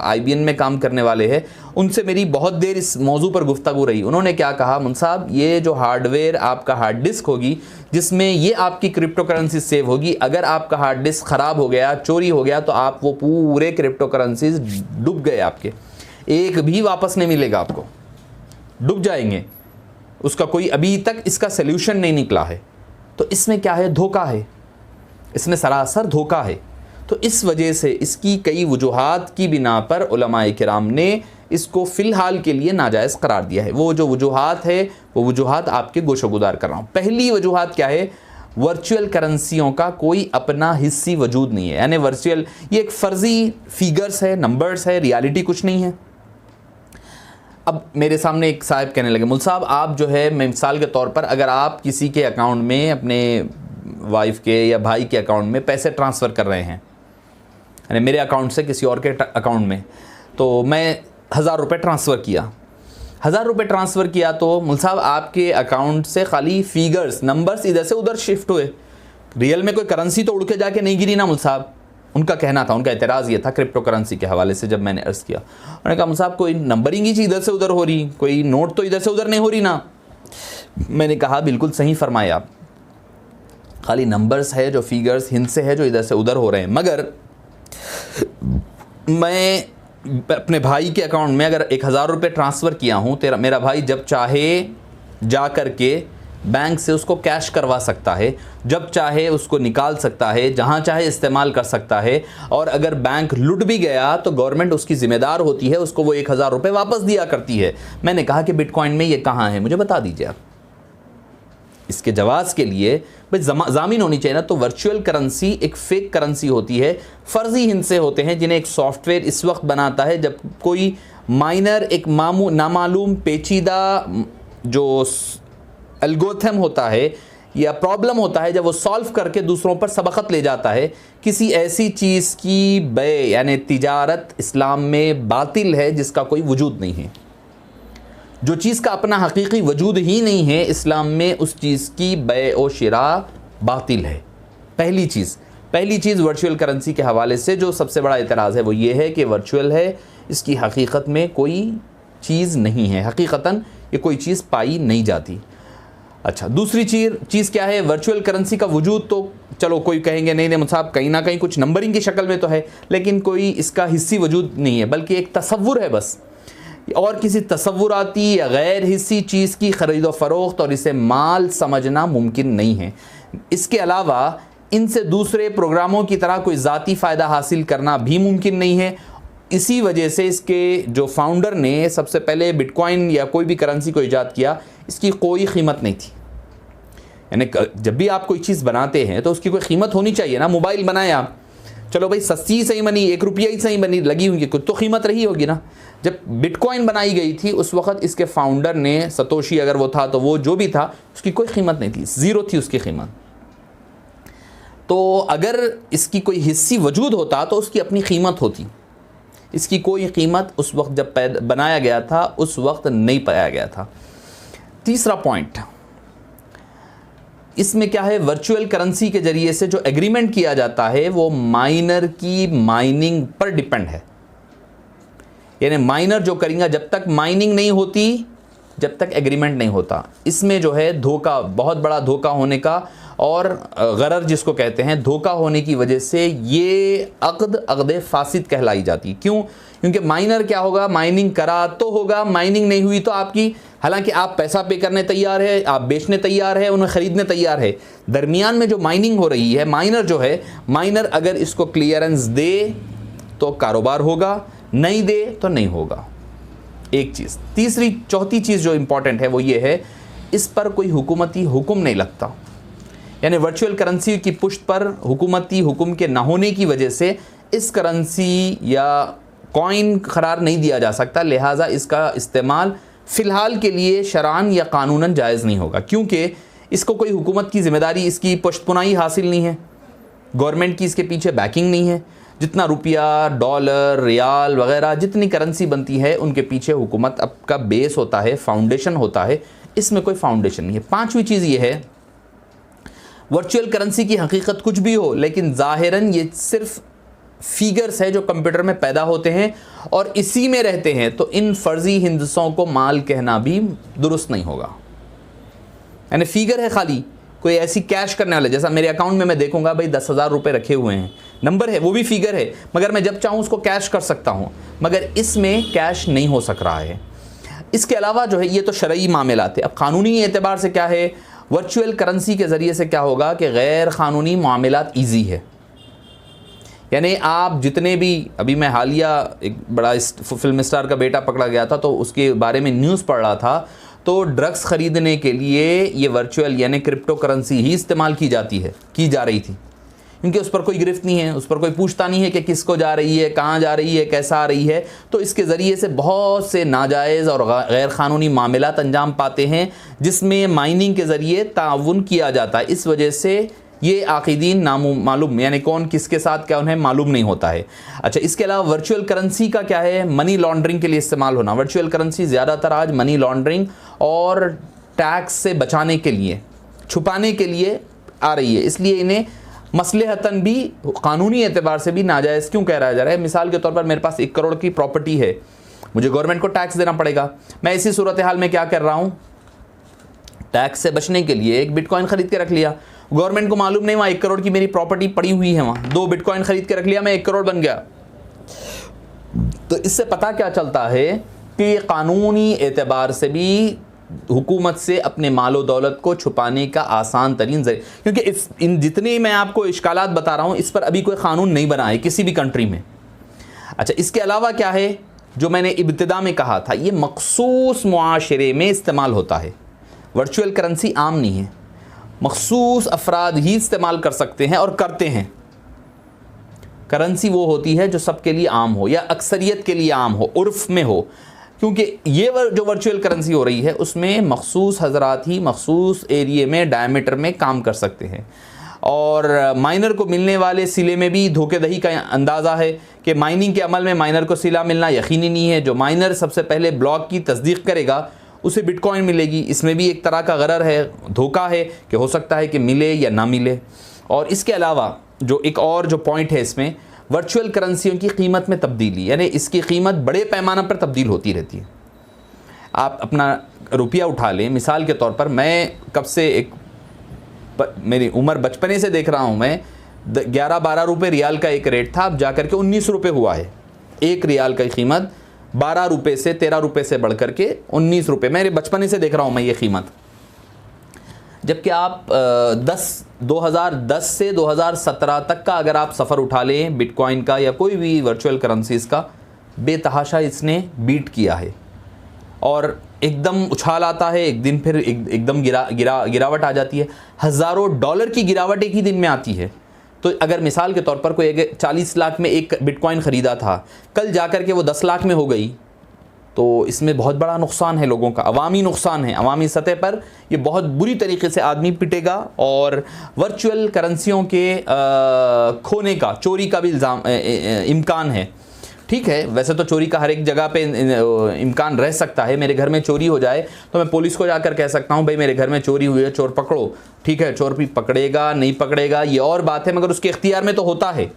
IBM में काम करने वाले हैं, उनसे मेरी बहुत देर इस मौजू पर गुफ्तगू रही। उन्होंने क्या कहा, मुन साहब ये जो हार्डवेयर आपका हार्ड डिस्क होगी जिसमें ये आपकी क्रिप्टो करेंसी सेव होगी, अगर आपका हार्ड डिस्क ख़राब हो गया, चोरी हो गया, तो आप वो पूरे क्रिप्टो करेंसीज डूब गए, आपके एक भी वापस नहीं मिलेगा, आपको डूब जाएंगे। उसका कोई अभी तक इसका सल्यूशन नहीं निकला है। तो इसमें क्या है? धोखा है, इसमें सरासर धोखा है। तो इस वजह से इसकी कई वजूहात की बिना पर उलमाए किराम ने इसको फ़िलहाल के लिए नाजायज़ करार दिया है। वो जो वजूहात है वो वजूहात आपके गोशोगुदार कर रहा हूँ। पहली वजूहात क्या है? वर्चुअल करेंसियों का कोई अपना हिस्सी वजूद नहीं है, यानी वर्चुअल ये एक फ़र्ज़ी फिगर्स है, नंबर्स है, रियलिटी कुछ नहीं है। अब मेरे सामने एक साहब कहने लगे, मुल साहब आप जो है, मैं मिसाल के तौर पर अगर आप किसी के अकाउंट में, अपने वाइफ के या भाई के अकाउंट में पैसे ट्रांसफ़र कर रहे हैं, यानी मेरे अकाउंट से किसी और के अकाउंट में, तो मैं 1000 रुपये ट्रांसफ़र किया, 1000 रुपये ट्रांसफ़र किया, तो मुल साहब आपके अकाउंट से खाली फिगर्स, नंबर्स इधर से उधर शिफ्ट हुए, रियल में कोई करेंसी तो उड़ के जाके नहीं गिरी ना मुल साहब। उनका कहना था, उनका एतराज़ ये था क्रिप्टो करेंसी के हवाले से। जब मैंने अर्ज़ किया, उन्होंने कहा मुल साहब कोई नंबरिंग ही इधर से उधर हो रही, कोई नोट तो इधर से उधर नहीं हो रही ना। मैंने कहा बिल्कुल सही फरमाया आप, खाली नंबर्स है, जो फिगर्स हिंद से है, जो इधर से उधर हो रहे हैं। मगर मैं अपने भाई के अकाउंट में अगर 1000 रुपये ट्रांसफ़र किया हूँ, मेरा भाई जब चाहे जा कर के बैंक से उसको कैश करवा सकता है, जब चाहे उसको निकाल सकता है, जहां चाहे इस्तेमाल कर सकता है। और अगर बैंक लुट भी गया तो गवर्नमेंट उसकी जिम्मेदार होती है, उसको वो 1000 रुपये वापस दिया करती है। मैंने कहा कि बिटकॉइन में ये कहाँ है, मुझे बता दीजिए आप। इसके जवाब के लिए भाई ज़ामीन होनी चाहिए ना। तो वर्चुअल करेंसी एक फेक करेंसी होती है, फ़र्जी हिस्से होते हैं जिन्हें एक सॉफ्टवेयर इस वक्त बनाता है जब कोई माइनर एक नामालूम पेचीदा जो एल्गोरिथम होता है या प्रॉब्लम होता है, जब वो सॉल्व करके दूसरों पर सबकत ले जाता है। किसी ऐसी चीज़ की बे यानी तिजारत इस्लाम में बातिल है जिसका कोई वजूद नहीं है। जो चीज़ का अपना हकीकी वजूद ही नहीं है इस्लाम में, उस चीज़ की बै और शिरा बातिल है। पहली चीज़ वर्चुअल करेंसी के हवाले से जो सबसे बड़ा एतराज़ है वो ये है कि वर्चुअल है, इसकी हकीकत में कोई चीज़ नहीं है, हकीकतन ये कोई चीज़ पाई नहीं जाती। अच्छा, दूसरी चीज़ क्या है, वर्चुअल करेंसी का वजूद तो चलो कोई कहेंगे नहीं मुसाहब कहीं ना कहीं कुछ नंबरिंग की शक्ल में तो है, लेकिन कोई इसका हिस्सी वजूद नहीं है, बल्कि एक तसव्वुर है बस। और किसी तसव्वुराती या गैर हिस्सी चीज़ की ख़रीद व फ़रोख्त और इसे माल समझना मुमकिन नहीं है। इसके अलावा इनसे दूसरे प्रोग्रामों की तरह कोई ज़ाती फ़ायदा हासिल करना भी मुमकिन नहीं है। इसी वजह से इसके जो फाउंडर ने सबसे पहले बिटकॉइन या कोई भी करेंसी को ईजाद किया, इसकी कोई कीमत नहीं थी। यानी जब भी आप कोई चीज़ बनाते हैं तो उसकी कोई कीमत होनी चाहिए ना। मोबाइल बनाया, चलो भाई सस्ती सही बनी, 1 रुपया ही सही बनी, लगी हुई कुछ तो कीमत रही होगी ना। जब बिटकॉइन बनाई गई थी उस वक़्त इसके फाउंडर ने, सतोशी अगर वो था तो वो जो भी था, उसकी कोई कीमत नहीं थी, ज़ीरो थी उसकी कीमत। तो अगर इसकी कोई हिस्सी वजूद होता तो उसकी अपनी कीमत होती। इसकी कोई कीमत उस वक्त जब बनाया गया था उस वक्त नहीं पाया गया था। तीसरा पॉइंट इसमें क्या है, वर्चुअल करेंसी के ज़रिए से जो एग्रीमेंट किया जाता है वो माइनर की माइनिंग पर डिपेंड है। यानी माइनर जो करेंगे, जब तक माइनिंग नहीं होती, जब तक एग्रीमेंट नहीं होता। इसमें जो है धोखा, बहुत बड़ा धोखा होने का और गरर जिसको कहते हैं, धोखा होने की वजह से ये अक़द फासिद कहलाई जाती। क्यों? क्योंकि माइनर क्या होगा, माइनिंग करा तो होगा, माइनिंग नहीं हुई तो आपकी, हालांकि आप पैसा पे करने तैयार है, आप बेचने तैयार है, उन्हें ख़रीदने तैयार है, दरमियान में जो माइनिंग हो रही है, माइनर जो है, माइनर अगर इसको क्लियरेंस दे तो कारोबार होगा, नहीं दे तो नहीं होगा। एक चीज़। चौथी चीज़ जो इम्पॉर्टेंट है वो ये है, इस पर कोई हुकूमती हुक्म नहीं लगता। यानी वर्चुअल करेंसी की पुष्ट पर हुकूमती हुक्म के ना होने की वजह से इस करेंसी या कॉइन करार नहीं दिया जा सकता, लिहाजा इसका इस्तेमाल फ़िलहाल के लिए शरअन या कानूनन जायज़ नहीं होगा, क्योंकि इसको कोई हुकूमत की ज़िम्मेदारी, इसकी पुश्तपुनाई हासिल नहीं है, गवर्नमेंट की इसके पीछे बैकिंग नहीं है। जितना रुपया, डॉलर, रियाल वगैरह जितनी करेंसी बनती है उनके पीछे हुकूमत अब का बेस होता है, फाउंडेशन होता है, इसमें कोई फाउंडेशन नहीं है। पांचवी चीज़ ये है, वर्चुअल करेंसी की हकीकत कुछ भी हो, लेकिन ज़ाहिरन ये सिर्फ फिगर्स है जो कंप्यूटर में पैदा होते हैं और इसी में रहते हैं, तो इन फ़र्ज़ी हिंदसों को माल कहना भी दुरुस्त नहीं होगा। यानी फिगर है खाली, कोई ऐसी कैश करने वाले, जैसा मेरे अकाउंट में मैं देखूंगा भाई 10,000 रुपये रखे हुए हैं, नंबर है, वो भी फिगर है, मगर मैं जब चाहूँ उसको कैश कर सकता हूँ, मगर इसमें कैश नहीं हो सक रहा है। इसके अलावा जो है, ये तो शरई मामलात है। अब कानूनी एतबार से क्या है, वर्चुअल करेंसी के ज़रिए से क्या होगा कि गैर क़ानूनी मामलात ईजी है। यानी आप जितने भी, अभी मैं हालिया एक बड़ा फिल्म स्टार का बेटा पकड़ा गया था तो उसके बारे में न्यूज़ पढ़ रहा था, तो ड्रग्स ख़रीदने के लिए ये वर्चुअल यानी क्रिप्टो करेंसी ही इस्तेमाल की जा रही थी, क्योंकि उस पर कोई गिरफ्त नहीं है, उस पर कोई पूछता नहीं है कि किसको जा रही है, कहाँ जा रही है, कैसा आ रही है। तो इसके ज़रिए से बहुत से नाजायज़ और गैर क़ानूनी मामलात अंजाम पाते हैं जिसमें माइनिंग के ज़रिए ताउन किया जाता है। इस वजह से ये आक़िदीन मालूम, यानी कौन किसके साथ क्या उन्हें मालूम नहीं होता है। अच्छा, इसके अलावा वर्चुअल करेंसी का क्या है, मनी लॉन्ड्रिंग के लिए इस्तेमाल होना। वर्चुअल करेंसी ज़्यादातर आज मनी लॉन्ड्रिंग और टैक्स से बचाने के लिए, छुपाने के लिए आ रही है, इसलिए इन्हें मसलहतन भी, कानूनी एतबार से भी नाजायज़ क्यों कह रहा जा रहा है। मिसाल के तौर पर मेरे पास 1 करोड़ की प्रॉपर्टी है, मुझे गवर्नमेंट को टैक्स देना पड़ेगा। मैं इसी सूरत हाल में क्या कर रहा हूँ, टैक्स से बचने के लिए एक बिटकॉइन ख़रीद के रख लिया। गवर्नमेंट को मालूम नहीं, वहाँ 1 करोड़ की मेरी प्रॉपर्टी पड़ी हुई है, वहाँ 2 बिटकॉइन ख़रीद के रख लिया, मैं 1 करोड़ बन गया। तो इससे पता क्या चलता है कि कानूनी एतबार से भी हुकूमत से अपने मालो दौलत को छुपाने का आसान तरीन जरिए, क्योंकि इन जितने मैं आपको इश्कालात बता रहा हूँ इस पर अभी कोई क़ानून नहीं बना है किसी भी कंट्री में। अच्छा, इसके अलावा क्या है जो मैंने इब्तिदा में कहा था, ये मखसूस मुआशरे में इस्तेमाल होता है। वर्चुअल करेंसी आम नहीं है, मखसूस अफराद ही इस्तेमाल कर सकते हैं और करते हैं। करेंसी वो होती है जो सबके लिए आम हो या अक्सरियत के लिए आम हो, उर्फ में हो, क्योंकि ये जो वर्चुअल करेंसी हो रही है उसमें मखसूस हजरात ही मखसूस एरिए में डायमीटर में काम कर सकते हैं। और माइनर को मिलने वाले सिले में भी धोखेदही का अंदाज़ा है कि माइनिंग के अमल में माइनर को सिला मिलना यकीनी नहीं है। जो माइनर सबसे पहले ब्लॉक की तस्दीक करेगा उसे बिटकॉइन मिलेगी। इसमें भी एक तरह का गरर है, धोखा है कि हो सकता है कि मिले या ना मिले। और इसके अलावा जो एक और जो पॉइंट है इसमें, वर्चुअल करेंसियों की कीमत में तब्दीली, यानी इसकी कीमत बड़े पैमाने पर तब्दील होती रहती है। आप अपना रुपया उठा लें, मिसाल के तौर पर मैं कब से मेरी उम्र बचपने से देख रहा हूँ मैं 11-12 रुपये रियाल का एक रेट था, अब जाकर के 19 रुपये हुआ है। एक रियाल की कीमत 12 रुपये से 13 रुपये से बढ़ कर के 19 रुपये, मेरे बचपने से देख रहा हूँ मैं ये कीमत। जबकि आप 2010 से 2017 तक का अगर आप सफ़र उठा लें बिटकॉइन का या कोई भी वर्चुअल करेंसीज का, बेतहाशा इसने बीट किया है और एकदम उछाल आता है, एक दिन फिर एकदम गिरावट आ जाती है। हज़ारों डॉलर की गिरावट एक ही दिन में आती है। तो अगर मिसाल के तौर पर कोई 40 लाख में एक बिटकॉइन ख़रीदा था, कल जाकर के वो 10 लाख में हो गई, तो इसमें बहुत बड़ा नुकसान है लोगों का, अवामी नुकसान है। अवामी सतह पर ये बहुत बुरी तरीके से आदमी पिटेगा और वर्चुअल करेंसियों के खोने का, चोरी का भी इम्कान है। ठीक है, वैसे तो चोरी का हर एक जगह पे इम्कान रह सकता है। मेरे घर में चोरी हो जाए तो मैं पुलिस को जाकर कह सकता हूँ भाई मेरे घर में चोरी हुई है, चोर पकड़ो। ठीक है, चोर भी पकड़ेगा नहीं पकड़ेगा ये और बात है, मगर उसके इख्तियार में तो होता है,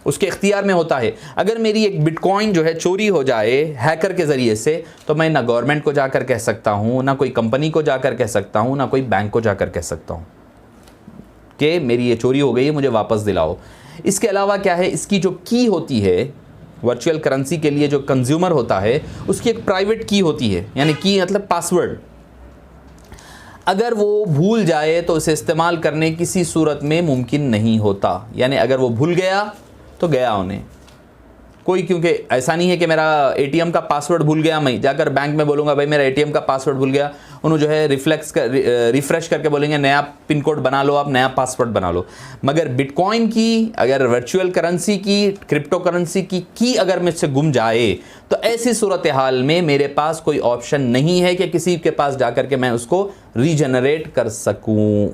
उसके इख्तियार में होता है। अगर मेरी एक बिटकॉइन जो है चोरी हो जाए हैकर के ज़रिए से, तो मैं ना गवर्नमेंट को जाकर कह सकता हूँ, ना कोई कंपनी को जाकर कह सकता हूँ, ना कोई बैंक को जाकर कह सकता हूँ कि मेरी ये चोरी हो गई है, मुझे वापस दिलाओ। इसके अलावा क्या है, इसकी जो की होती है वर्चुअल करेंसी के लिए, जो कंज्यूमर होता है उसकी एक प्राइवेट की होती है, यानी की मतलब पासवर्ड। अगर वो भूल जाए तो उसे इस्तेमाल करने किसी सूरत में मुमकिन नहीं होता। यानी अगर वो भूल गया तो गया उन्हें कोई, क्योंकि ऐसा नहीं है कि मेरा एटीएम का पासवर्ड भूल गया, मैं जाकर बैंक में बोलूँगा भाई मेरा एटीएम का पासवर्ड भूल गया, उन्होंने जो है रिफ्रेश करके बोलेंगे नया पिन कोड बना लो, आप नया पासवर्ड बना लो। मगर बिटकॉइन की, अगर वर्चुअल करेंसी की, क्रिप्टो करेंसी की अगर मुझसे गुम जाए तो ऐसी सूरत हाल में मेरे पास कोई ऑप्शन नहीं है कि किसी के पास जाकर के मैं उसको रीजनरेट कर सकूँ।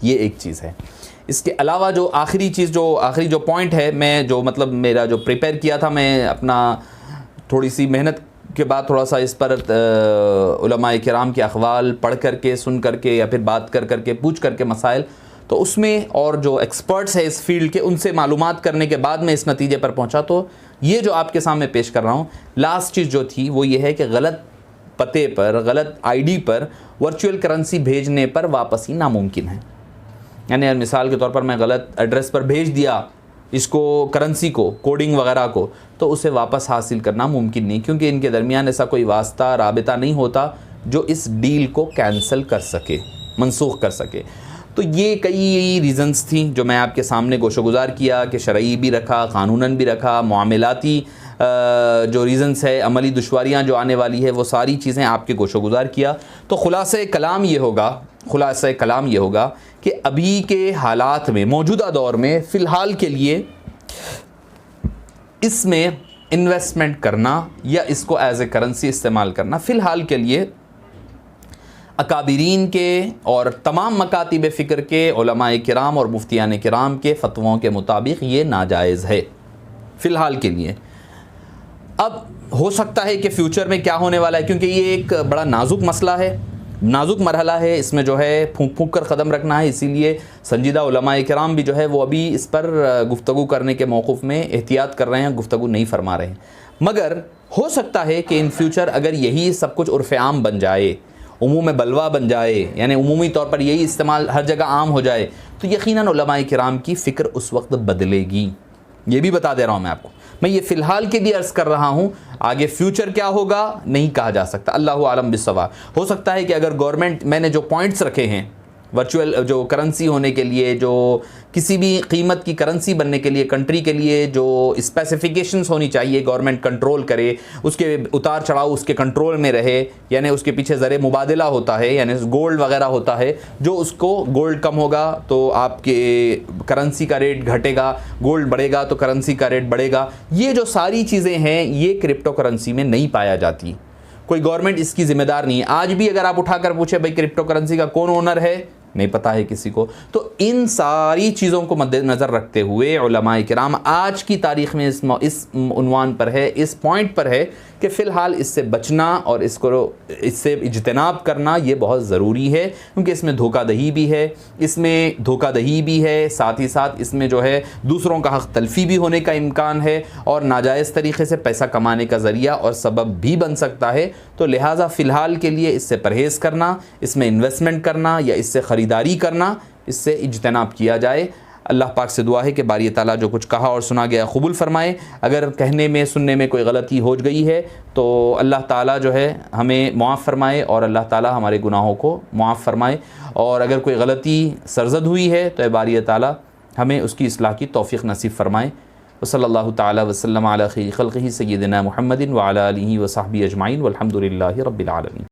ये एक चीज़ है। इसके अलावा जो आखिरी चीज़, जो आखिरी जो पॉइंट है, मैं जो मतलब मेरा जो प्रिपेयर किया था, मैं अपना थोड़ी सी मेहनत के बाद थोड़ा सा इस पर उलमाए किराम के अक़वाल पढ़ करके, सुन करके या फिर बात कर करके, पूछ करके मसाइल, तो उसमें और जो एक्सपर्ट्स है इस फील्ड के उनसे मालूमात करने के बाद मैं इस नतीजे पर पहुंचा। तो ये जो आपके सामने पेश कर रहा हूँ, लास्ट चीज़ जो थी वो ये है कि गलत पते पर, गलत आईडी पर वर्चुअल करेंसी भेजने पर वापसी नामुमकिन है। यानी मिसाल के तौर पर मैं गलत एड्रेस पर भेज दिया इसको, करेंसी को, कोडिंग वगैरह को, तो उसे वापस हासिल करना मुमकिन नहीं, क्योंकि इनके दरमियान ऐसा कोई वास्ता, राबिता नहीं होता जो इस डील को कैंसिल कर सके, मनसूख कर सके। तो ये कई रीज़न्स थी जो मैं आपके सामने गोशोगुजार किया कि शरई भी रखा, क़ानूनन भी रखा, मामलाती जो रीज़न्स है, अमली दुश्वारियाँ जो आने वाली है, वो सारी चीज़ें आपके गोशोगुजार किया। तो खुलासा कलाम ये होगा कि अभी के हालात में, मौजूदा दौर में फ़िलहाल के लिए इसमें इन्वेस्टमेंट करना या इसको एज ए करेंसी इस्तेमाल करना, फ़िलहाल के लिए अकाबिरीन के और तमाम मकातिब फ़िक्र के, उलमाए किराम और मुफ्तियान किराम के फ़तवों के मुताबिक ये नाजायज़ है फ़िलहाल के लिए। अब हो सकता है कि फ्यूचर में क्या होने वाला है, क्योंकि ये एक बड़ा नाजुक मसला है, नाजुक मरहला है, इसमें जो है फूंक फूंक कर क़दम रखना है। इसीलिए संजीदा उलमाए किराम भी जो है वो अभी इस पर गुफ्तगू करने के मौक़िफ़ में एहतियात कर रहे हैं, गुफ्तगू नहीं फरमा रहे हैं। मगर हो सकता है कि इन फ्यूचर अगर यही सब कुछ उर्फ़ आम बन जाए, उमूम बलवा बन जाए, यानी उमूमी तौर पर यही इस्तेमाल हर जगह आम हो जाए, तो यकीनन उलमाए किराम की फ़िक्र उस वक्त बदलेगी। ये भी बता दे रहा हूँ मैं आपको। मैं ये फ़िलहाल के लिए अर्ज़ कर रहा हूँ, आगे फ्यूचर क्या होगा नहीं कहा जा सकता, अल्लाहु आलम बिस्सवाब। हो सकता है कि अगर गवर्नमेंट, मैंने जो पॉइंट्स रखे हैं वर्चुअल जो करेंसी होने के लिए, जो किसी भी कीमत की करेंसी बनने के लिए कंट्री के लिए जो स्पेसिफिकेशंस होनी चाहिए, गवर्नमेंट कंट्रोल करे, उसके उतार चढ़ाव उसके कंट्रोल में रहे, यानी उसके पीछे ज़र मुबादला होता है, यानी गोल्ड वगैरह होता है, जो उसको गोल्ड कम होगा तो आपके करेंसी का रेट घटेगा, गोल्ड बढ़ेगा तो करेंसी का रेट बढ़ेगा। ये जो सारी चीज़ें हैं ये क्रिप्टो करेंसी में नहीं पाया जाती। कोई गवर्नमेंट इसकी जिम्मेदार नहीं है। आज भी अगर आप उठाकर पूछे भाई क्रिप्टो करेंसी का कौन ओनर है, नहीं पता है किसी को। तो इन सारी चीज़ों को मद्देनज़र रखते हुए उलमाए किराम आज की तारीख़ में इस उन्वान पर है, इस पॉइंट पर है कि फ़िलहाल इससे बचना और इससे इज्तनाब करना ये बहुत ज़रूरी है, क्योंकि इसमें धोखाधड़ी भी है, साथ ही साथ इसमें जो है दूसरों का हक़ तलफ़ी भी होने का इम्कान है और नाजायज़ तरीक़े से पैसा कमाने का ज़रिया और सबब भी बन सकता है। तो लिहाजा फ़िलहाल के लिए इससे परहेज़ करना, इसमें इन्वेस्टमेंट करना या इससे ख़रीदारी करना, इससे इज्तनाब किया जाए। अल्लाह पाक से दुआ है कि बारी ताला जो कुछ कहा और सुना गया कबूल फ़रमाए। अगर कहने में सुनने में कोई गलती हो गई है तो अल्लाह ताला जो है हमें मुआफ़ फ़रमाए और अल्लाह ताला हमारे गुनाहों को मुआफ़ फ़रमाए। और अगर कोई गलती सरज़द हुई है तो बारी ताला हमें उसकी इस्लाह की तौफ़ीक़ नसीब फ़रमाए। वसल्लल्लाहु तआला वसल्लम अला खैरि ख़ल्क़िही सय्यिदिना मुहम्मदिन व अला आलिहि व सहबिही अजमाइन वल्हम्दुलिल्लाहि रब्बिल आलमीन।